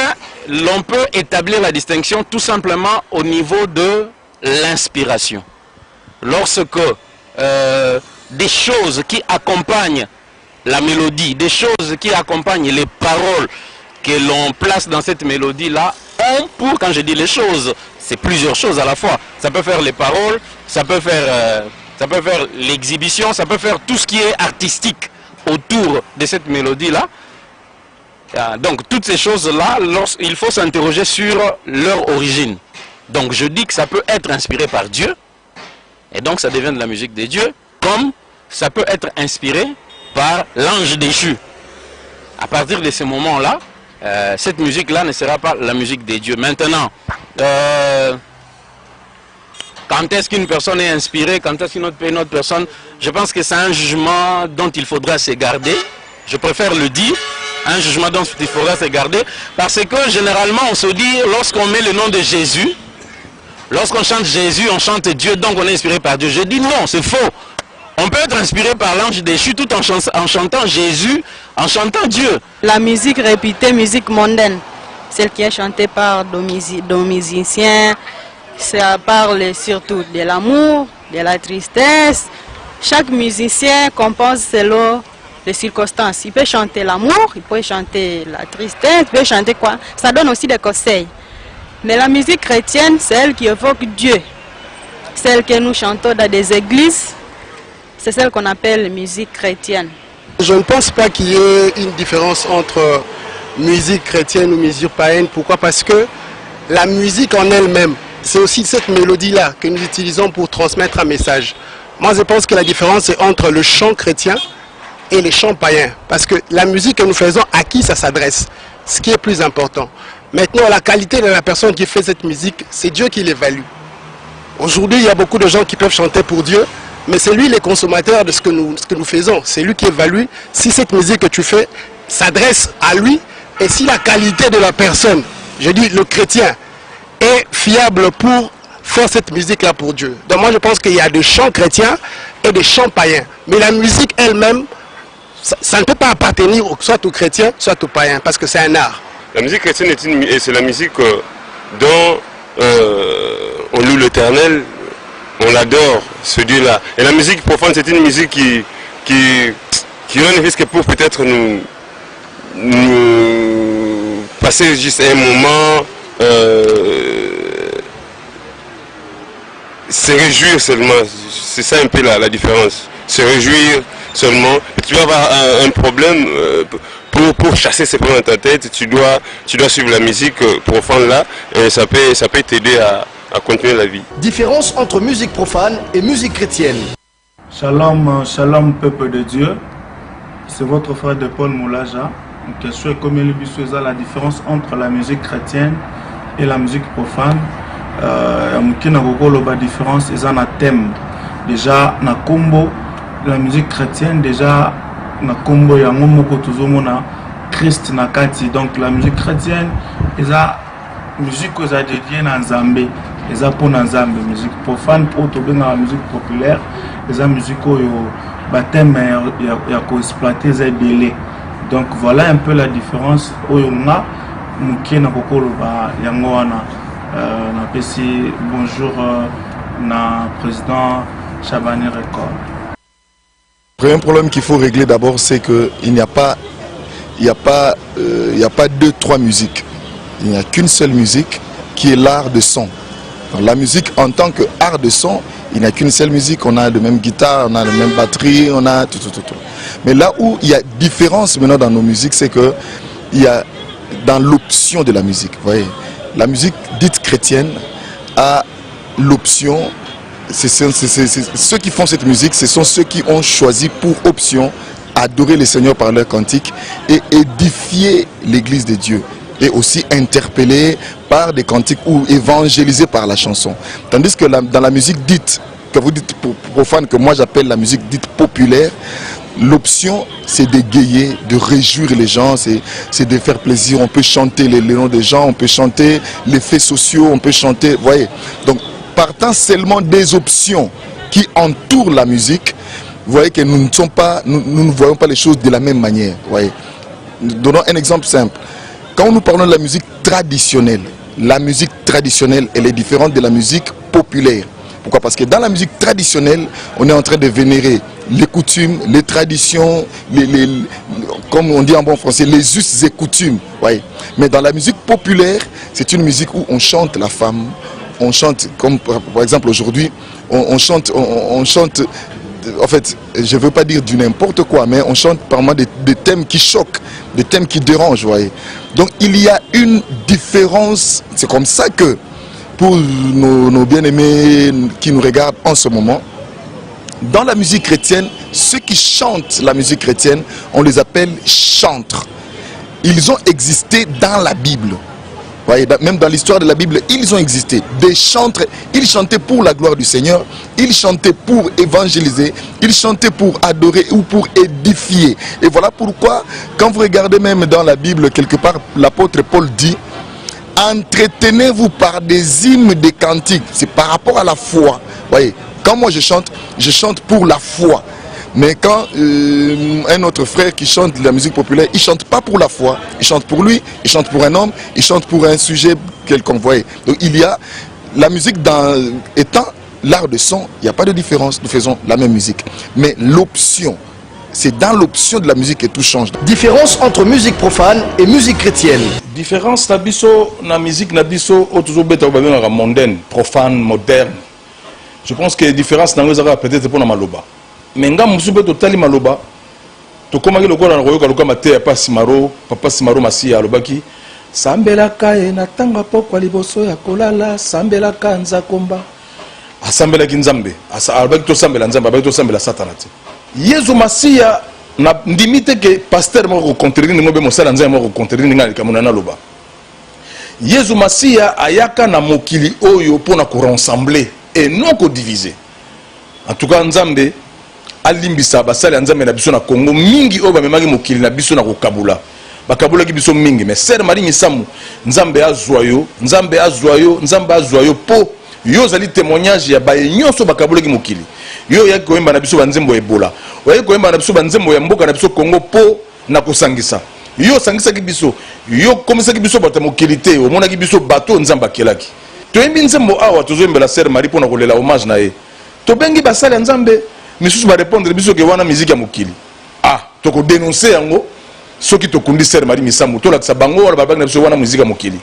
l'on peut établir la distinction tout simplement au niveau de l'inspiration. Lorsque des choses qui accompagnent la mélodie, des choses qui accompagnent les paroles que l'on place dans cette mélodie-là, quand je dis les choses, c'est plusieurs choses à la fois. Ça peut faire les paroles, ça peut faire l'exhibition, ça peut faire tout ce qui est artistique autour de cette mélodie-là. Donc toutes ces choses-là, il faut s'interroger sur leur origine. Donc je dis que ça peut être inspiré par Dieu, et donc ça devient de la musique des dieux, comme ça peut être inspiré par l'ange déchu. À partir de ce moment-là, cette musique-là ne sera pas la musique des dieux. Maintenant, quand est-ce qu'une personne est inspirée, quand est-ce qu'une autre personne, je pense que c'est un jugement dont il faudra se garder. Je préfère le dire, un jugement dont il faudra se garder, parce que généralement on se dit, lorsqu'on met le nom de Jésus, lorsqu'on chante Jésus, on chante Dieu, donc on est inspiré par Dieu. Je dis non, c'est faux. On peut être inspiré par l'ange déchu tout en chantant Jésus, en chantant Dieu. La musique réputée, musique mondaine, celle qui est chantée par des musiciens, ça parle surtout de l'amour, de la tristesse. Chaque musicien compose selon les circonstances. Il peut chanter l'amour, il peut chanter la tristesse, il peut chanter quoi. Ça donne aussi des conseils. Mais la musique chrétienne, c'est elle qui évoque Dieu. Celle que nous chantons dans des églises, c'est celle qu'on appelle musique chrétienne. Je ne pense pas qu'il y ait une différence entre musique chrétienne ou musique païenne. Pourquoi? Parce que la musique en elle-même, c'est aussi cette mélodie-là que nous utilisons pour transmettre un message. Moi, je pense que la différence est entre le chant chrétien et les chants païens. Parce que la musique que nous faisons, à qui ça s'adresse? Ce qui est plus important. Maintenant, la qualité de la personne qui fait cette musique, c'est Dieu qui l'évalue. Aujourd'hui, il y a beaucoup de gens qui peuvent chanter pour Dieu, mais c'est lui le consommateur de ce que nous faisons. C'est lui qui évalue si cette musique que tu fais s'adresse à lui et si la qualité de la personne, je dis le chrétien, est fiable pour faire cette musique-là pour Dieu. Donc moi, je pense qu'il y a des chants chrétiens et des chants païens. Mais la musique elle-même, ça ne peut pas appartenir soit aux chrétiens, soit aux païens, parce que c'est un art. La musique chrétienne c'est la musique dont on loue l'Éternel, on l'adore, ce Dieu-là. Et la musique profane, c'est une musique qui rend le risque pour peut-être nous passer juste un moment, se réjouir seulement. C'est ça un peu la différence. Se réjouir seulement. Et tu vas avoir un problème pour chasser ces problèmes dans ta tête. Tu dois suivre la musique profane là, et ça peut t'aider à continuer la vie. Différence entre musique profane et musique chrétienne. Shalom, shalom peuple de Dieu. C'est votre frère de Paul Moulaja. La question est combien le bisou est la différence entre la musique chrétienne et la musique profane. La différence est un thème. Déjà, na combo, la musique chrétienne, déjà, na combo, il y a un Christ na kati. Donc la musique chrétienne, est la musique que ça dédiée à Nzambé. Les pour Nzambé, musique profane pour la musique populaire, les musiques baptême il y a exploiter les délais. Donc voilà un peu la différence. Oyonga mukena kokolo ba yangoana na pesi bonjour na président Chabani Record. Le premier problème qu'il faut régler d'abord, c'est qu'il n'y a pas 2-3 musiques. Il n'y a qu'une seule musique qui est l'art de son. Alors, la musique en tant qu'art de son, il n'y a qu'une seule musique. On a la même guitare, on a la même batterie, on a tout. Mais là où il y a différence maintenant dans nos musiques, c'est que il y a dans l'option de la musique. Vous voyez, la musique dite chrétienne a l'option. Ceux qui font cette musique, ce sont ceux qui ont choisi pour option adorer le Seigneur par leur cantique et édifier l'église de Dieu. Et aussi interpellé par des cantiques ou évangélisé par la chanson. Tandis que dans la musique dite, que vous dites profane, que moi j'appelle la musique dite populaire, l'option c'est d'égayer, de réjouir les gens, c'est de faire plaisir. On peut chanter les noms des gens, on peut chanter les faits sociaux, on peut chanter, vous voyez. Donc partant seulement des options qui entourent la musique, vous voyez que nous ne voyons pas les choses de la même manière. Vous voyez. Donnons un exemple simple. Quand nous parlons de la musique traditionnelle, elle est différente de la musique populaire. Pourquoi? Parce que dans la musique traditionnelle, on est en train de vénérer les coutumes, les traditions, comme on dit en bon français, les us et coutumes. Ouais. Mais dans la musique populaire, c'est une musique où on chante la femme, on chante, comme par exemple aujourd'hui, on chante, en fait, je ne veux pas dire du n'importe quoi, mais on chante par moment des thèmes qui choquent, des thèmes qui dérangent, vous voyez. Donc il y a une différence, c'est comme ça que pour nos bien-aimés qui nous regardent en ce moment, dans la musique chrétienne, ceux qui chantent la musique chrétienne, on les appelle chantres. Ils ont existé dans la Bible. Vous voyez, même dans l'histoire de la Bible, ils ont existé. Des chantres, ils chantaient pour la gloire du Seigneur, ils chantaient pour évangéliser, ils chantaient pour adorer ou pour édifier. Et voilà pourquoi, quand vous regardez même dans la Bible, quelque part, l'apôtre Paul dit, entretenez-vous par des hymnes, des cantiques. C'est par rapport à la foi. Vous voyez, quand moi je chante pour la foi. Mais quand un autre frère qui chante de la musique populaire, il ne chante pas pour la foi, il chante pour lui, il chante pour un homme, il chante pour un sujet quelconque. Voyez. Donc il y a la musique étant l'art de son, il n'y a pas de différence, nous faisons la même musique. Mais l'option, c'est dans l'option de la musique que tout change. Différence entre musique profane et musique chrétienne. Différence na biso na musique na biso toujours beta mondaine, profane, moderne. Je pense que la différence dans les peut-être pour na maloba. Mais nga musube totali maloba to komaki lokola na koyoka lokola mate ya papa Simaro Masiya alobaki sambelaka e na tanga pokwa liboso ya kolala sambelaka nzakomba asambelaki nzambe alobaki to sambela nzambe alobaki to sambela satana te Yesu Masiya na ndimite ke pasteur moko contredire ni mobe mosala nzambe moko contredire ni ngali kamuna na loba Yesu Masiya ayaka na mokili oyo pona ko rassembler et non ko diviser. En tout cas nzambe alimbisa basali nzambe na biso na Congo mingi oyo bamemaki mokili na biso na kokabula bakabulaki biso mingi mais ser maringi samu nzambe azwayo po yo zali témoignage ya baye nyonso bakabulaki mokili yo yaki koyemba na biso banzembo ebola oyaki koyemba na biso banzembo ya mboka na biso Congo po na kosangisa yo sangisaki biso yo komisaki biso bato ya mokili te omonaki biso bato nzambe akelaki toyembi nzembo awa tozoyembela Sœur Marie mpona kolela hommage na ye tobengi basali ya nzambe misusu barépondre biso ke wana miziki ya mokili tokodénonce yango soki tokundi Sœur Marie Misambu tolakisa bango wala babaki na biso wana miziki ya mokili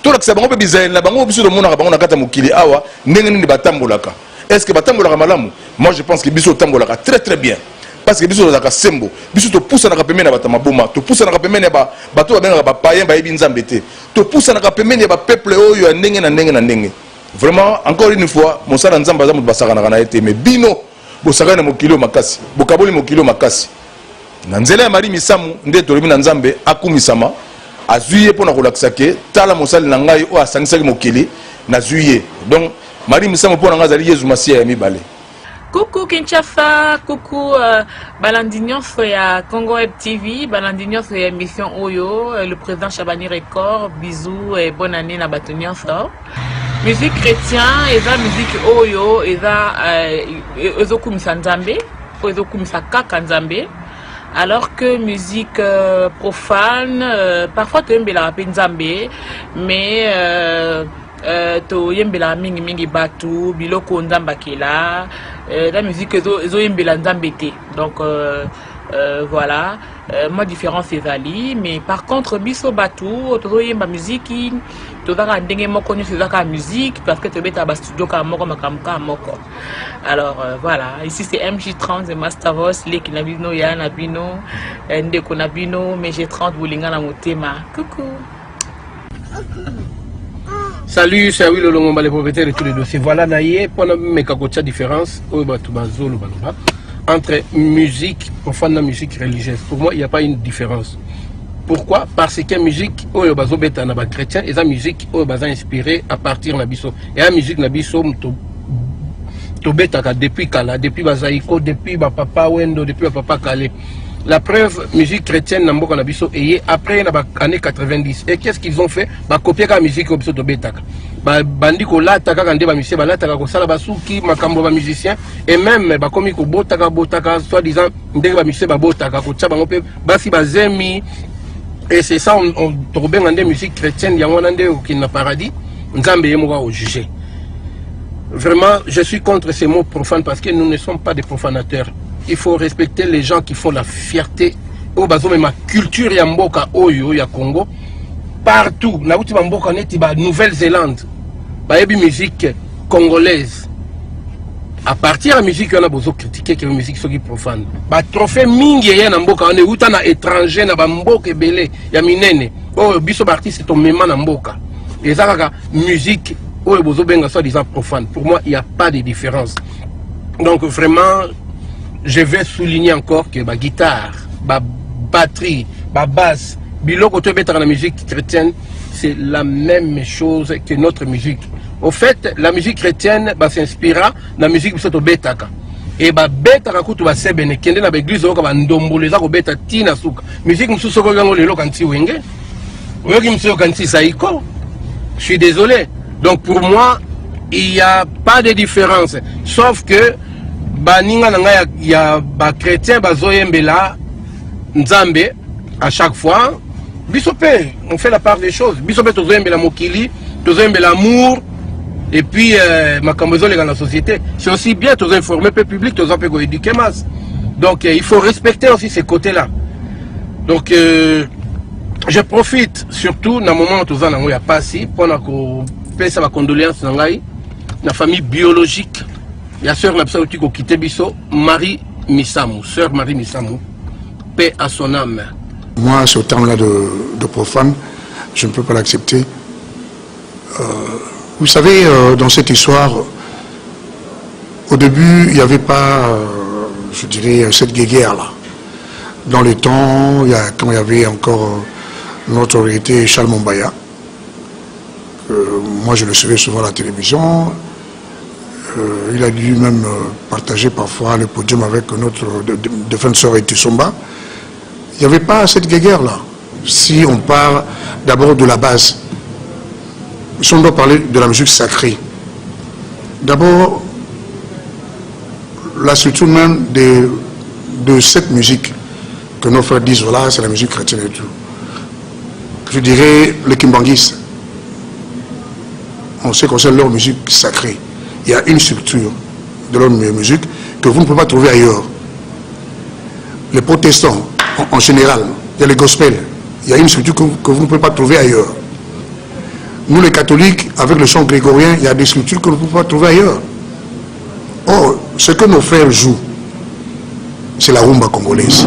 tolakisa bango mpe bizaleli na bango biso tomonaka bango na kati ya mokili awa ndenge nini batambolaka est-ce que batambolaka malamu? Moi je pense que biso tambolaka très bien parce que biso tozalaka sembo biso topusanaka pembeni ya bato ya maboma topusanaka pembeni ya bato babengaka bapayen bayebi nzambe te topusanaka pembeni ya bapeuple oyo ya ndenge na ndenge vraiment encore une fois mosala nzambe aza moto basakanaka na ye te mais bino bosakani na mokili oyo makasi bokaboli mokili oyo makasi na nzela ya Marie Misamu nde tolobi na nzambe akumisama azwi ye mpona kolakisa ke tala mosali na ngai oyo asangisaki mokili nazwi ye donc Marie Misamu mpona ngai azali Yesu Masiya ya mibale. Coucou Kinshasa, coucou Balandignon ya Congo Web TV, Balandignon ya émission Oyo, le président Chabani Record, bisous et bonne année na Batonignon so. Musique chrétien, eza musique Oyo, eza ezokumisa nzambe, ezokumisa kaka nzambe. Alors que musique profane, parfois tu aimes la rapper nzambe, mais to yembela mingi batu biloko nzamba kela la musique zo yembela nzambe te donc voilà moi différence c'est ali mais par contre biso batu to yemba musique to zaka ndenge moko nyo zaka musique parce que to beta ba studio ka moko makamka moko alors voilà ici c'est MJ30 et Mastavos les qui nabino ya nabino ndeko nabino mais j'ai 30 bolinga na motema coucou. Salut, c'est Will Olongomba, les propriétaires de tous les dossiers. Voilà, naïe, pour me kakocha différence entre musique profane et musique religieuse. Pour moi, il n'y a pas une différence. Pourquoi? Parce que la musique, oyo bazo beta na ba chrétien, et la musique oyo baza inspirée à partir na biso. Et la musique na biso to beta depuis kala, depuis bazaïko, depuis ba papa wendo, depuis ba papa kale. La preuve, musique chrétienne n'a pas biso et après les années 90. Et qu'est-ce qu'ils ont fait? Bah copier la musique comme ça de betaka. Bah bandi ko la taka kande ba musicien, bah la taka ko sala basuki makambo ba musicien et même bah comme ko botaka soit disant ndenge ba musicien ba botaka ko tshaba ngope basi ba zemi et c'est ça on trouve bien des musique chrétienne yango nande qui na paradis nzambe yemo au juger. Vraiment, je suis contre ces mots profanes parce que nous ne sommes pas des profanateurs. Il faut respecter les gens qui font la fierté. Au bazo ma culture ya mboka oyo ya Congo partout. Na uti mboka neti ba Nouvelle-Zélande. Ba yebi musique congolaise. À partir de la musique on a besoin critiquer que la musique soki profane. Ba trophée mingi ya na mboka on est uta na étranger na ba mboka belé ya minene. Oh biso artiste to mema na mboka. Et ça la musique oyo bozo benga soit disant profane. Pour moi il n'y a pas de différence. Donc vraiment je vais souligner encore que ma guitare, ma batterie, ma basse, biloko to beta la musique chrétienne, c'est la même chose que notre musique. Au fait, la musique chrétienne s'inspira la musique de betaka. Et beta kutu ba sebene kende na l'église ko ba ndomboleza ko beta tina suka. Musique mususu ko gango lelo kanti wenge. Oyoki mususu kanti saiko. Je suis désolé. Donc pour moi, il n'y a pas de différence. Sauf que baninga nanga ya ba chrétien bazoyembela nzambe à chaque fois bisope on fait la part des choses bisope tozoyembela mokili tozoyembela l'amour et puis makambozo les dans la société c'est aussi bien tozoinformer le public tozope ko éduquer masse donc il faut respecter aussi ces côtés là donc je profite surtout dans moment où tozana ngo ya pasi pona ko pesa ba condoléances na ngai na famille biologique. La sœur n'a pas quitté Bisso, Marie Misamu, sœur Marie Misamu, paix à son âme. Moi, ce terme-là de profane, je ne peux pas l'accepter. Vous savez, dans cette histoire, au début, il n'y avait pas, je dirais, cette guéguerre-là. Dans le temps, quand il y avait encore notre autorité Charles Mombaya, moi je le suivais souvent à la télévision. Il a dû même partager parfois le podium avec notre défenseur Etisomba. Il n'y avait pas cette guerre-là. Si on parle d'abord de la base, si on doit parler de la musique sacrée, d'abord, la structure même de cette musique que nos frères disent, voilà, c'est la musique chrétienne et tout. je dirais, les Kimbanguis. En ce qui concerne leur musique sacrée, il y a une structure de leur musique que vous ne pouvez pas trouver ailleurs. Les protestants, en général, il y a les gospels, il y a une structure que vous ne pouvez pas trouver ailleurs. Nous, les catholiques, avec le chant grégorien, il y a des structures que vous ne pouvez pas trouver ailleurs. Or, ce que nos frères jouent, c'est la rumba congolaise,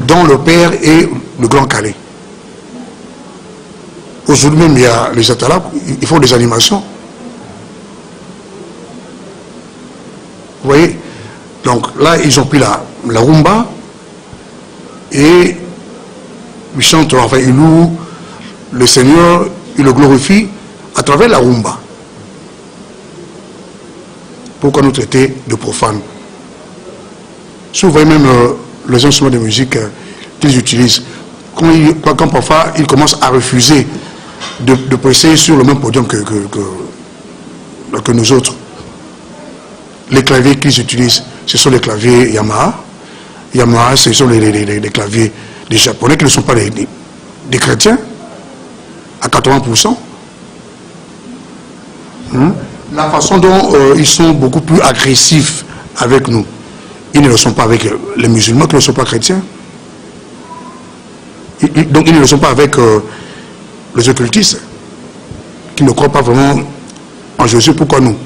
dont le père est le Grand Calais. Aujourd'hui même, il y a les atalapes, ils font des animations. Vous voyez? Donc là, ils ont pris la rumba et ils chantent, enfin, ils louent le Seigneur, ils le glorifient à travers la rumba. Pourquoi nous traiter de profanes? Si vous voyez même les instruments de musique qu'ils utilisent, quand parfois ils commencent à refuser de presser sur le même podium que nous autres. Les claviers qu'ils utilisent, ce sont les claviers Yamaha. Yamaha, ce sont les claviers des Japonais qui ne sont pas des chrétiens, à 80%. La façon dont ils sont beaucoup plus agressifs avec nous, ils ne le sont pas avec les musulmans qui ne sont pas chrétiens. Donc ils ne le sont pas avec les occultistes qui ne croient pas vraiment en Jésus. Pourquoi nous?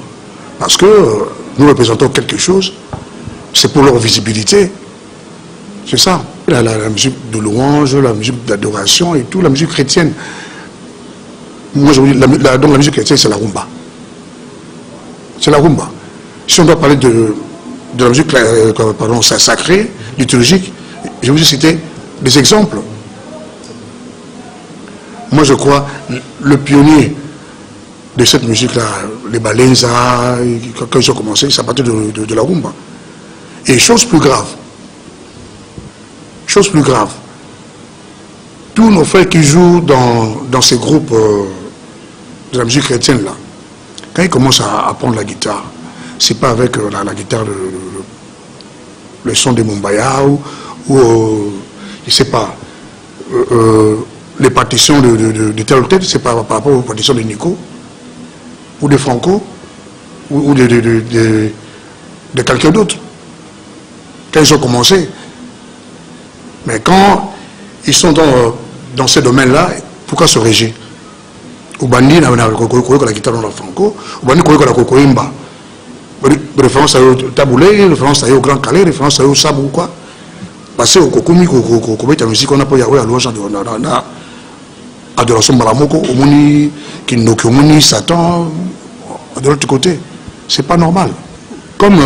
Parce que nous représentons quelque chose, c'est pour leur visibilité. C'est ça. La musique de louange, la musique d'adoration et tout, la musique chrétienne. Moi je vous dis, donc la musique chrétienne, c'est la rumba. C'est la rumba. Si on doit parler de la musique sacrée, liturgique, je vous ai cité des exemples. Moi je crois, le pionnier de cette musique-là, les Balenza, quand ils ont commencé, ça partait de la rumba. Et chose plus grave, tous nos frères qui jouent dans ces groupes de la musique chrétienne là, quand ils commencent à prendre la guitare, c'est pas avec la guitare, le son de Mumbaya ou je sais pas, les partitions de telle ou telle, c'est pas par rapport aux partitions de Nico ou de Franco ou de quelqu'un d'autre. Quand ils ont commencé. Mais quand ils sont dans ce domaine-là, pourquoi se régir? Ubandi na la guitare dans la Franco, Ubandi la cocoimba. Référence à Taboulé, référence à Grand Calais, référence à Sabou quoi. Parce que au Kokumi, la musique on a pas Yahweh à louange dans adoration Malamoko, Omoni, Kindoki, Omoni, Satan, de l'autre côté. C'est pas normal. Comme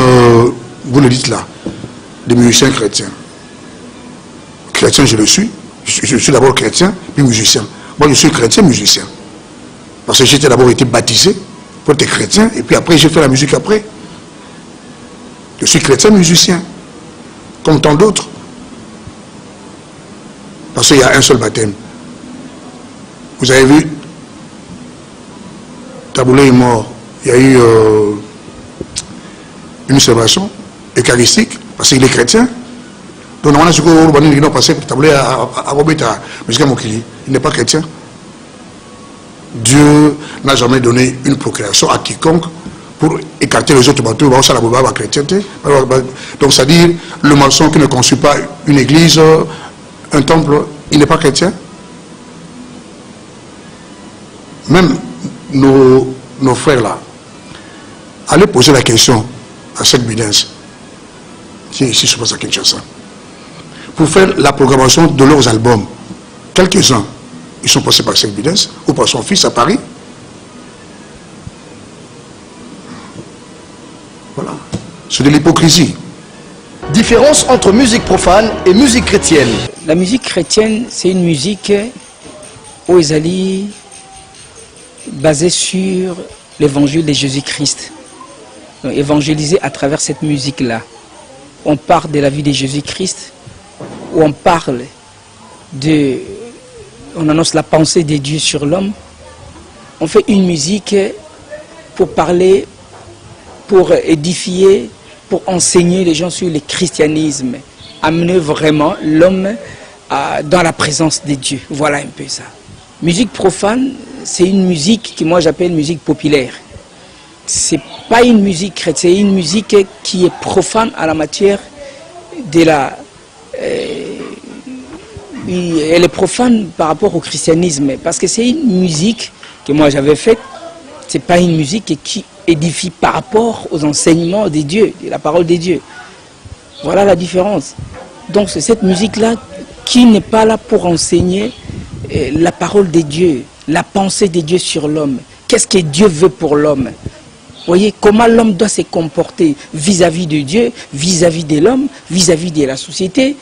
vous le dites là, des musiciens chrétiens. Chrétien, je le suis. Je suis d'abord chrétien, puis musicien. Moi, je suis chrétien, musicien. Parce que j'étais d'abord été baptisé pour être chrétien, et puis après, j'ai fait la musique après. Je suis chrétien, musicien. Comme tant d'autres. Parce qu'il y a un seul baptême. Vous avez vu, Taboulé est mort. Il y a eu une célébration eucharistique, parce qu'il est chrétien. Donc, on a ce qu'on a passé pour Taboulé à Robeta, mais il n'est pas chrétien. Dieu n'a jamais donné une procréation à quiconque pour écarter les autres bateaux. Donc, c'est-à-dire le maçon qui ne construit pas une église, un temple, il n'est pas chrétien. Même nos frères là, allez poser la question à cette Bidens, qui est ici, je pense à Kinshasa, pour faire la programmation de leurs albums. Quelques-uns, ils sont passés par cette Bidens ou par son fils à Paris. Voilà. C'est de l'hypocrisie. Différence entre musique profane et musique chrétienne. La musique chrétienne, c'est une musique où ils allaient basée sur l'évangile de Jésus-Christ. Évangéliser à travers cette musique-là. On parle de la vie de Jésus-Christ, où on parle on annonce la pensée de Dieu sur l'homme. On fait une musique pour parler, pour édifier, pour enseigner les gens sur le christianisme, amener vraiment l'homme dans la présence de Dieu. Voilà un peu ça. Musique profane, c'est une musique que moi j'appelle musique populaire. C'est pas une musique chrétienne, c'est une musique qui est profane à la matière de la... elle est profane par rapport au christianisme, parce que c'est une musique que moi j'avais faite, c'est pas une musique qui édifie par rapport aux enseignements de Dieu, de la parole de Dieu. Voilà la différence. Donc c'est cette musique-là qui n'est pas là pour enseigner la parole de Dieu, la pensée de Dieu sur l'homme. Qu'est-ce que Dieu veut pour l'homme? Vous voyez, comment l'homme doit se comporter vis-à-vis de Dieu, vis-à-vis de l'homme, vis-à-vis de la société.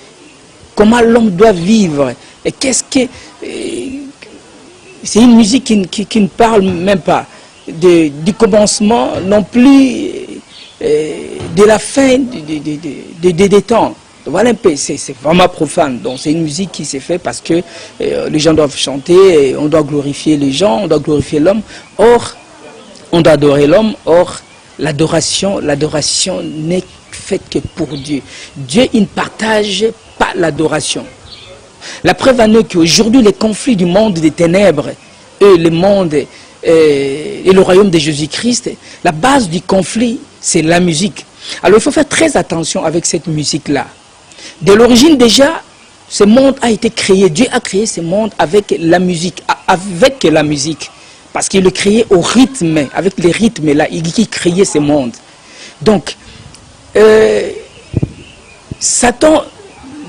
Comment l'homme doit vivre. Et qu'est-ce que... c'est une musique qui ne parle même pas du commencement, non plus de la fin des temps. Voilà un peu, c'est vraiment profane. Donc c'est une musique qui s'est faite parce que les gens doivent chanter, on doit glorifier les gens, on doit glorifier l'homme. Or, on doit adorer l'homme. Or, l'adoration n'est faite que pour Dieu. Dieu, il ne partage pas l'adoration. La preuve en est qu'aujourd'hui, les conflits du monde des ténèbres et le monde et le royaume de Jésus-Christ, la base du conflit, c'est la musique. Alors il faut faire très attention avec cette musique-là. De l'origine déjà, ce monde a été créé. Dieu a créé ce monde avec la musique. Parce qu'il le créait au rythme, avec les rythmes là, il créait ce monde. Donc, Satan,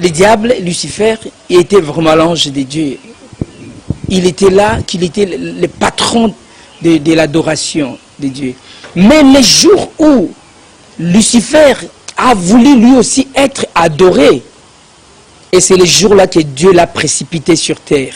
le diable, Lucifer, il était vraiment l'ange de Dieu. Il était là, qu'il était le patron de l'adoration de Dieu. Mais les jours où Lucifer a voulu lui aussi être adoré, et c'est le jour-là que Dieu l'a précipité sur terre.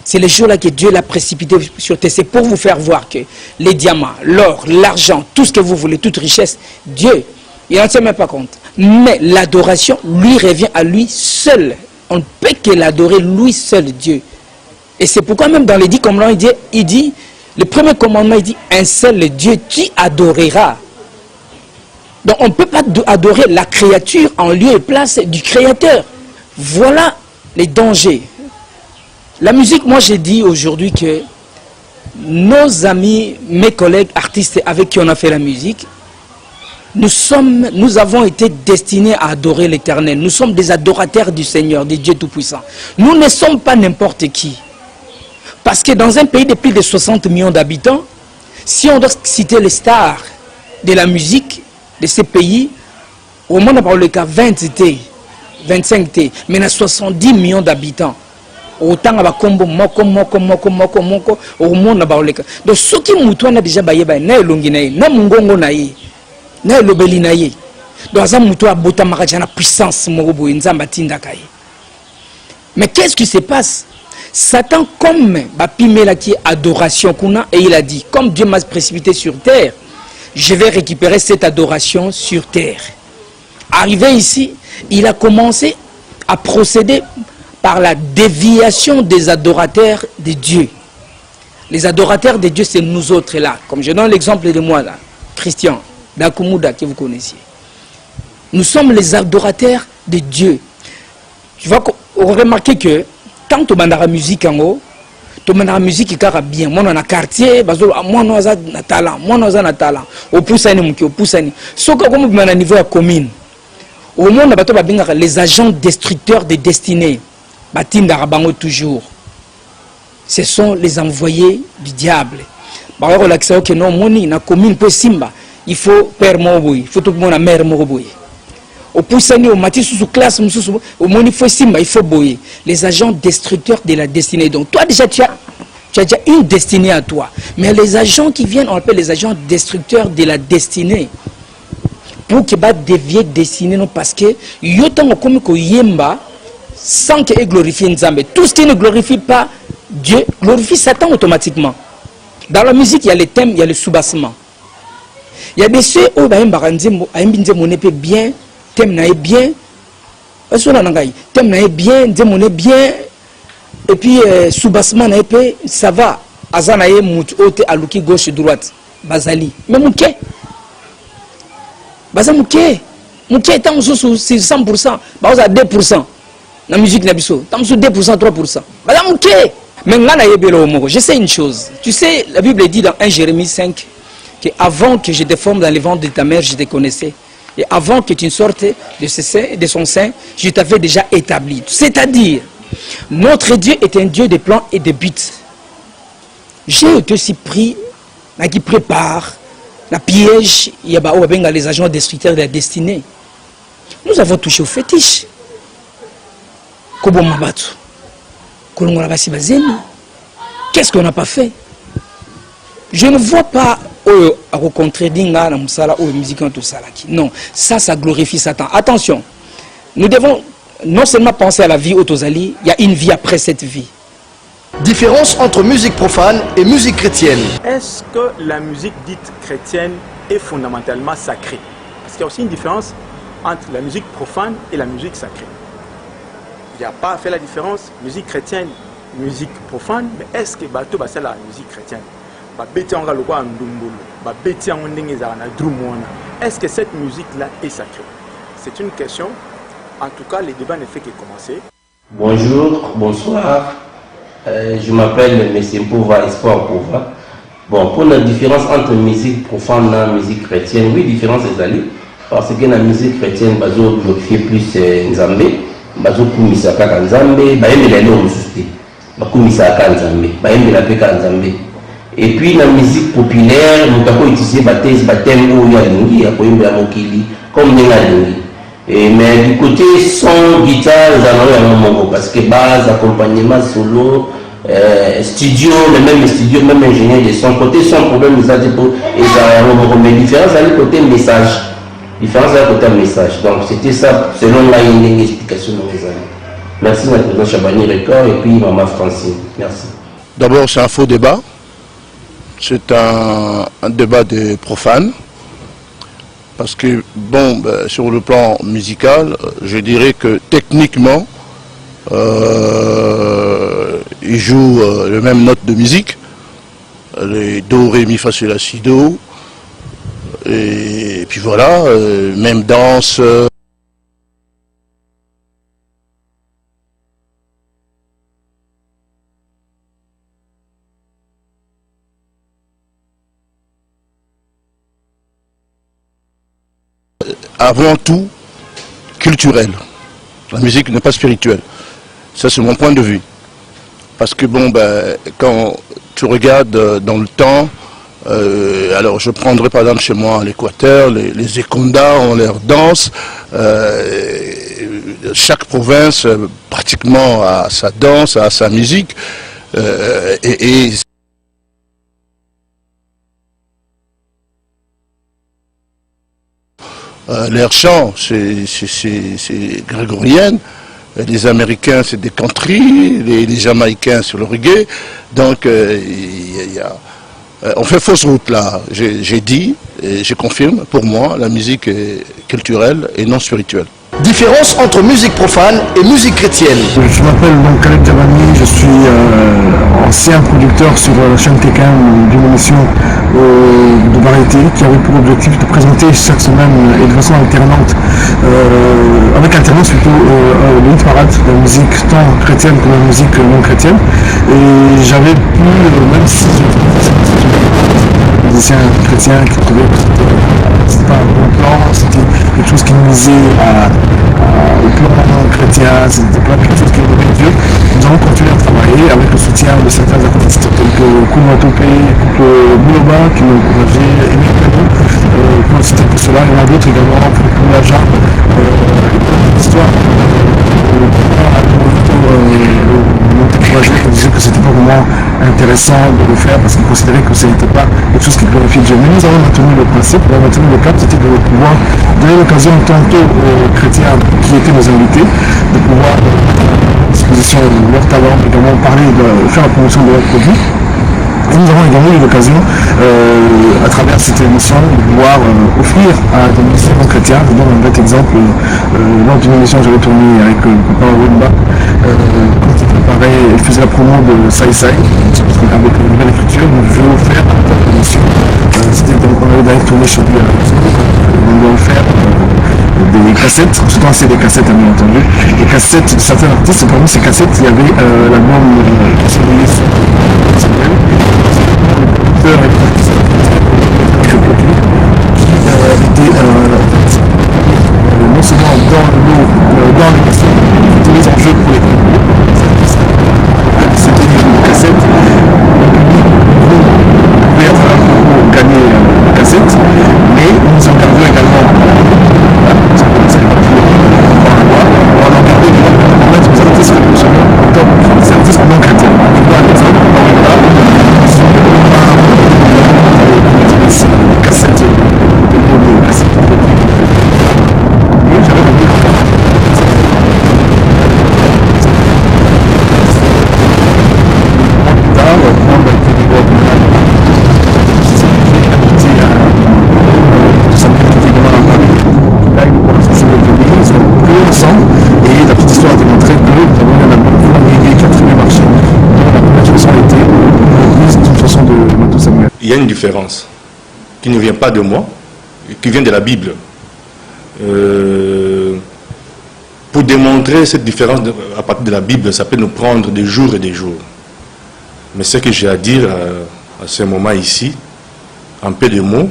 C'est le jour-là que Dieu l'a précipité sur terre. C'est pour vous faire voir que les diamants, l'or, l'argent, tout ce que vous voulez, toute richesse, Dieu, il n'en tient même pas compte. Mais l'adoration lui revient à lui seul. On ne peut que l'adorer lui seul, Dieu. Et c'est pourquoi même dans les 10 commandements, il dit, le premier commandement, il dit, un seul Dieu, qui adorera. Donc on ne peut pas adorer la créature en lieu et place du Créateur. Voilà les dangers. La musique, moi j'ai dit aujourd'hui que nos amis, mes collègues artistes avec qui on a fait la musique, nous avons été destinés à adorer l'Éternel. Nous sommes des adorateurs du Seigneur, du Dieu Tout-Puissant. Nous ne sommes pas n'importe qui. Parce que dans un pays de plus de 60 millions d'habitants, si on doit citer les stars de la musique de ces pays, au moins on parle le cas 20 T, 25 T, mais il y a 70 millions d'habitants. Autant à Bakombo, moko, au monde on parle le cas. Donc ceux qui moutoient na déjà baye baye, na elongi na ye, na mungongo na ye, na elobeli na ye. Donc ça moutoua bota maraja na puissance morobo nzamba tinda kaye. Mais qu'est-ce qui se passe? Satan, comme Bapimela qui est adoration kuna, et il a dit, comme Dieu m'a précipité sur terre, je vais récupérer cette adoration sur terre. Arrivé ici, il a commencé à procéder par la déviation des adorateurs de Dieu. Les adorateurs de Dieu, c'est nous autres là. Comme je donne l'exemple de moi là, Christian, d'Akumouda, que vous connaissiez. Nous sommes les adorateurs de Dieu. Tu vas remarquer que quand tu as la musique en haut, tu as la musique qui est bien. Moi, on a un quartier, moi, on a un talent. Moi, on a un talent. Au poussani, au poussani. Ce que comme on a un niveau de commune. Au monde, on a les agents destructeurs de destinée. Batinda Rabango toujours. Ce sont les envoyés du diable. Bah, on a que non, moni, na commune pour Simba. Il faut père Moboui. Il faut tout le monde à mère Moboui. Au poussani, au mati sous classe, au moni faut Simba, il faut boyer. Les agents destructeurs de la destinée. Donc toi déjà tu as déjà une destinée à toi. Mais les agents qui viennent, on appelle les agents destructeurs de la destinée. Pour qu'ils va dévier destinée, non, parce que yotango comme ko yemba sans qu'il glorifie Nzambe. Tout ce qui ne glorifie pas Dieu glorifie Satan automatiquement. Dans la musique, il y a les thèmes, il y a le soubassement. Il y a des ceux où on est bien, thème n'est bien, thème n'est bien, thème bien, et puis soubassement n'est pas, ça va. Azanaye mout ote aluki gauche droite, bazali. Mais mouké, bazamouké, mouké est en sous 100%, baza 2%. La musique n'a pas 2%, 3%. Bazamouké, Mais je sais une chose. Tu sais, la Bible dit dans 1 Jérémie 5 que avant que je te forme dans les ventres de ta mère, je te connaissais. Et avant que tu ne sortes de son sein, je t'avais déjà établi. C'est-à-dire, notre Dieu est un Dieu de plans et de buts. J'ai été aussi pris, qui prépare la piège, il y a les agents destructeurs de la destinée. Nous avons touché au fétiche. Qu'est-ce qu'on n'a pas fait? Je ne vois pas à rencontrer Dinga, ou musique tout ça. Non, ça glorifie Satan. Attention, nous devons non seulement penser à la vie autosali, il y a une vie après cette vie. Différence entre musique profane et musique chrétienne. Est-ce que la musique dite chrétienne est fondamentalement sacrée? Parce qu'il y a aussi une différence entre la musique profane et la musique sacrée. Il n'y a pas fait la différence, musique chrétienne, musique profane, mais est-ce que bateau c'est la musique chrétienne? Est-ce que cette musique-là est sacrée? C'est une question. En tout cas, les débats ne fait que commencer. Bonjour, bonsoir. Je m'appelle M. Mpova, Espoir Mpova. Bon, pour la différence entre musique profane et musique chrétienne, oui, différence est allée. Parce que la musique chrétienne, bazo glorifie plus Nzambé, bazo kumisaka Nzambé, baembe la loi mususte, bakumisaka Nzambé, baembe la peka Nzambé. Et puis la musique populaire, nous avons utilisé baptême où il y a lingi, à koyembe la mokili, comme nenga lingi. Mais du côté son, guitare, parce que base, accompagnement solo, studio, le même studio, même ingénieur de son côté, son problème nous a dit pour mais différence à le côté message. Différence à le côté message. Donc c'était ça, selon la une explication de mes amis. Merci, notre président Chabani Record et puis Maman Francine. Merci. D'abord, c'est un faux débat. C'est un débat de profanes. Parce que, bon, sur le plan musical, je dirais que techniquement, ils jouent les mêmes notes de musique, les do, ré, mi, fa, sol, la, si, do, et puis voilà, même danse. Avant tout culturel. La musique n'est pas spirituelle. Ça, c'est mon point de vue. Parce que, bon, quand tu regardes dans le temps, alors je prendrai par exemple chez moi à l'Équateur, les Ekonda ont leur danse. Chaque province, pratiquement, a sa danse, a sa musique. Leur chant, c'est grégorienne. Les Américains, c'est des country. Les Jamaïcains, c'est le reggae. Donc, on fait fausse route là. J'ai dit, et je confirme, pour moi, la musique est culturelle et non spirituelle. Différence entre musique profane et musique chrétienne. Je m'appelle donc Khaled Javani, je suis ancien producteur sur la chaîne TKM d'une émission de variété qui avait pour objectif de présenter chaque semaine et de façon alternante, avec alternance plutôt, le hit parade de la musique tant chrétienne que la musique non chrétienne. Et j'avais pu, même si je musicien chrétien qui trouvait que c'était pas un bon plan, c'était quelque chose qui nuisait au plan chrétien, c'était pas quelque chose qui éloignait Dieu. Nous avons continué à travailler avec le soutien de certains artistes tels que Koumatopé, couple Bouloba qui m'ont encouragé, Émile Peno, pour citer que cela, il y en a d'autres également, pour la Jarre, l'histoire. Qui disaient que c'était pas vraiment intéressant de le faire parce qu'ils considéraient que ce n'était pas quelque chose qui glorifiait Dieu. Mais nous avons maintenu le principe, nous avons maintenu le cap, c'était de pouvoir donner l'occasion tantôt aux chrétiens qui étaient nos invités de pouvoir à disposition de leur talent, également parler, faire la promotion de leurs produits. Et nous avons également eu l'occasion, à travers cette émission, de pouvoir offrir à des musiciens non chrétiens. Je donne un bête exemple. Lors d'une émission, j'avais tourné avec le papa Wemba, quand il préparait, il faisait la promo de Sai Sai, avec une nouvelle écriture. Donc je vais offrir à l'émission. C'était donc on avait d'ailleurs tourné chez lui à la maison. On lui a offert des cassettes, surtout c'est des cassettes bien entendu. Les cassettes de certains artistes, parmi ces cassettes, il y avait l'album qui était non seulement dans les cassettes, tous les enjeux pour les c'était une cassette, vous pouvez pour gagner une cassette, mais nous encadrons également il y a une différence qui ne vient pas de moi, qui vient de la Bible. Pour démontrer cette différence à partir de la Bible, ça peut nous prendre des jours et des jours. Mais ce que j'ai à dire à ce moment ici, en peu de mots,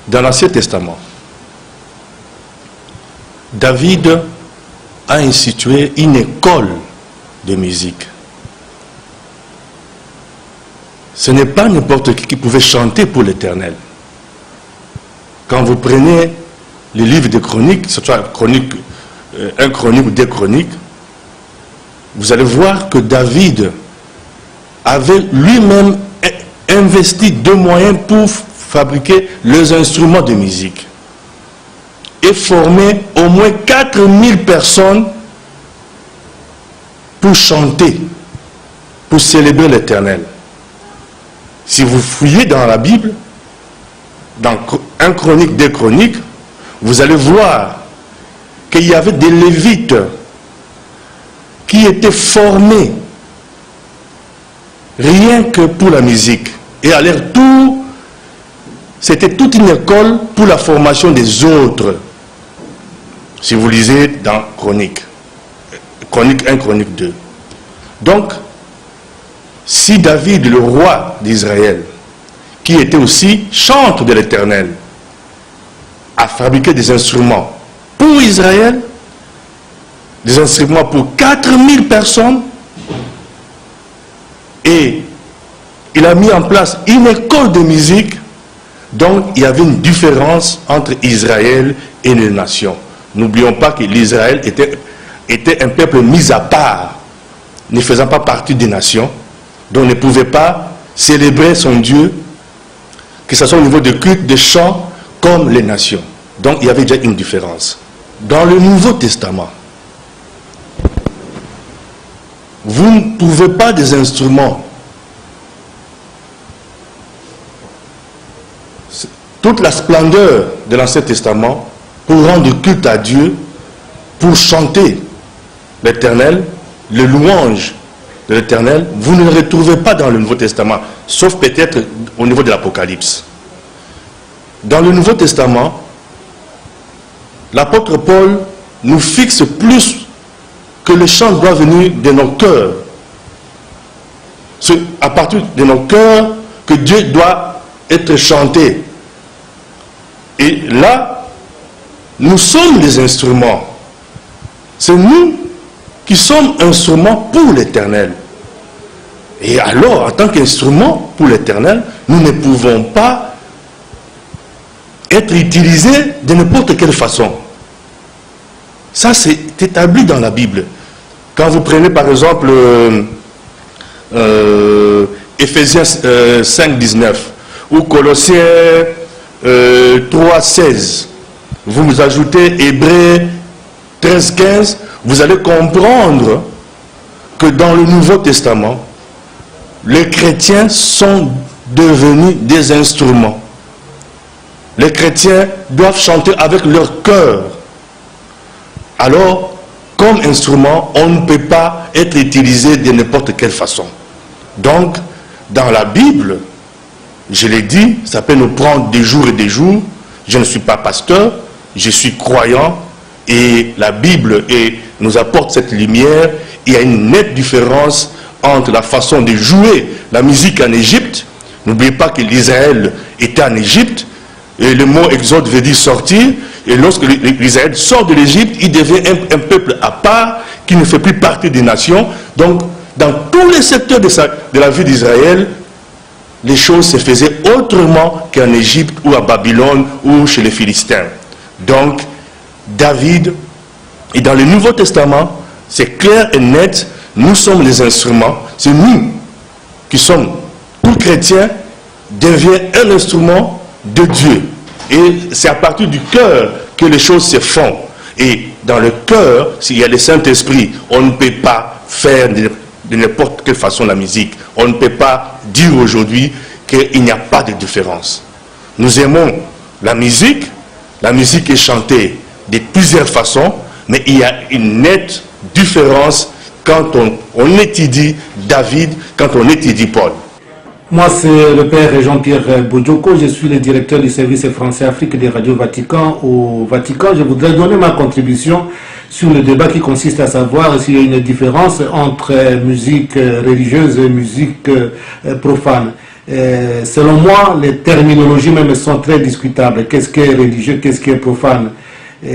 dans l'Ancien Testament, David a institué une école de musique. Ce n'est pas n'importe qui pouvait chanter pour l'Éternel. Quand vous prenez les livres de chroniques, ce soit un chronique ou des chroniques, vous allez voir que David avait lui-même investi de moyens pour fabriquer les instruments de musique et former au moins 4000 personnes pour chanter, pour célébrer l'Éternel. Si vous fouillez dans la Bible, dans un chronique, des chroniques, vous allez voir qu'il y avait des Lévites qui étaient formés rien que pour la musique. Et à leur tour, c'était toute une école pour la formation des autres. Si vous lisez dans Chronique 1, Chronique 2. Donc, si David, le roi d'Israël, qui était aussi chantre de l'Éternel, a fabriqué des instruments pour Israël, des instruments pour 4000 personnes, et il a mis en place une école de musique, donc il y avait une différence entre Israël et les nations. N'oublions pas que l'Israël était un peuple mis à part, ne faisant pas partie des nations, donc ne pouvait pas célébrer son Dieu, que ce soit au niveau de culte, de chant, comme les nations. Donc il y avait déjà une différence. Dans le Nouveau Testament, vous ne trouvez pas des instruments. Toute la splendeur de l'Ancien Testament, pour rendre culte à Dieu, pour chanter l'Éternel, le louange de l'Éternel, vous ne le retrouvez pas dans le Nouveau Testament, sauf peut-être au niveau de l'Apocalypse. Dans le Nouveau Testament, l'apôtre Paul nous fixe plus que le chant doit venir de nos cœurs. C'est à partir de nos cœurs que Dieu doit être chanté. Et là, nous sommes les instruments. C'est nous qui sommes instruments pour l'Éternel. Et alors, en tant qu'instrument pour l'Éternel, nous ne pouvons pas être utilisés de n'importe quelle façon. Ça, c'est établi dans la Bible. Quand vous prenez par exemple Ephésiens 5, 19 ou Colossiens 3, 16, vous ajoutez Hébreux 13, 15, vous allez comprendre que dans le Nouveau Testament, les chrétiens sont devenus des instruments. Les chrétiens doivent chanter avec leur cœur. Alors, comme instrument, on ne peut pas être utilisé de n'importe quelle façon. Donc, dans la Bible, je l'ai dit, ça peut nous prendre des jours et des jours. Je ne suis pas pasteur, je suis croyant et la Bible nous apporte cette lumière. Il y a une nette différence entre la façon de jouer la musique en Égypte. N'oubliez pas que l'Israël était en Égypte. Et le mot exode veut dire sortir. Et lorsque l'Israël sort de l'Égypte, il devient un peuple à part qui ne fait plus partie des nations. Donc, dans tous les secteurs de la vie d'Israël, les choses se faisaient autrement qu'en Égypte ou à Babylone ou chez les Philistins. Donc, David, et dans le Nouveau Testament, c'est clair et net, nous sommes les instruments. C'est nous qui sommes, tout chrétien devient un instrument de Dieu. Et c'est à partir du cœur que les choses se font. Et dans le cœur, s'il y a le Saint-Esprit, on ne peut pas faire de n'importe quelle façon la musique. On ne peut pas dire aujourd'hui qu'il n'y a pas de différence. Nous aimons la musique est chantée de plusieurs façons, mais il y a une nette différence quand on étudie David, quand on étudie Paul. Moi, c'est le père Jean-Pierre Boudjoko, je suis le directeur du service français Afrique de Radio Vatican. Au Vatican, je voudrais donner ma contribution sur le débat qui consiste à savoir s'il y a une différence entre musique religieuse et musique profane. Selon moi, les terminologies même sont très discutables. Qu'est-ce qui est religieux, qu'est-ce qui est profane?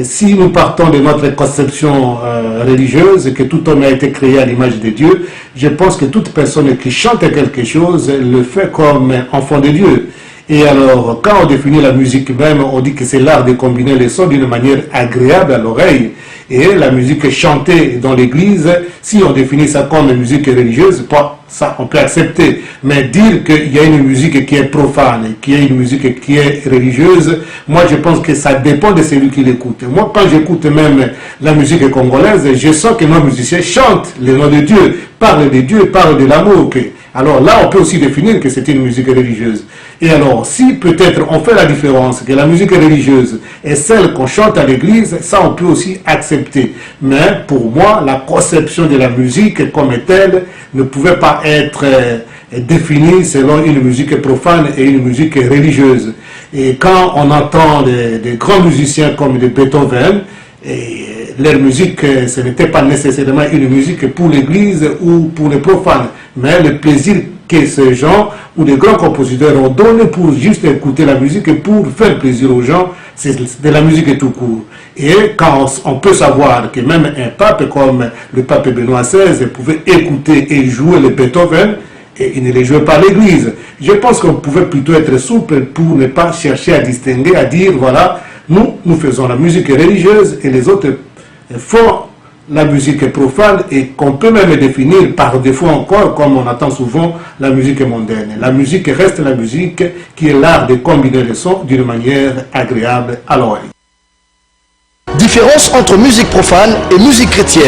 Si nous partons de notre conception religieuse, que tout homme a été créé à l'image de Dieu, je pense que toute personne qui chante quelque chose le fait comme enfant de Dieu. Et alors, quand on définit la musique même, on dit que c'est l'art de combiner les sons d'une manière agréable à l'oreille. Et la musique chantée dans l'église, si on définit ça comme musique religieuse, ça on peut accepter. Mais dire qu'il y a une musique qui est profane, qu'il y a une musique qui est religieuse, moi je pense que ça dépend de celui qui l'écoute. Moi quand j'écoute même la musique congolaise, je sens que nos musiciens chantent le nom de Dieu, parlent de Dieu, parlent de l'amour. Alors là, on peut aussi définir que c'est une musique religieuse. Et alors, si peut-être on fait la différence, que la musique religieuse est celle qu'on chante à l'église, ça on peut aussi accepter. Mais pour moi, la conception de la musique comme telle ne pouvait pas être définie selon une musique profane et une musique religieuse. Et quand on entend des grands musiciens comme de Beethoven, leur musique, ce n'était pas nécessairement une musique pour l'église ou pour les profanes, mais le plaisir que ces gens ou des grands compositeurs ont donné pour juste écouter la musique et pour faire plaisir aux gens, c'est de la musique tout court. Et quand on peut savoir que même un pape comme le pape Benoît XVI pouvait écouter et jouer le Beethoven, et il ne les jouait pas à l'église, je pense qu'on pouvait plutôt être souple pour ne pas chercher à distinguer, à dire voilà, nous faisons la musique religieuse et les autres font la musique profane, et qu'on peut même définir par défaut encore, comme on attend souvent, la musique mondaine. La musique reste la musique qui est l'art de combiner les sons d'une manière agréable à l'oreille. Différence entre musique profane et musique chrétienne.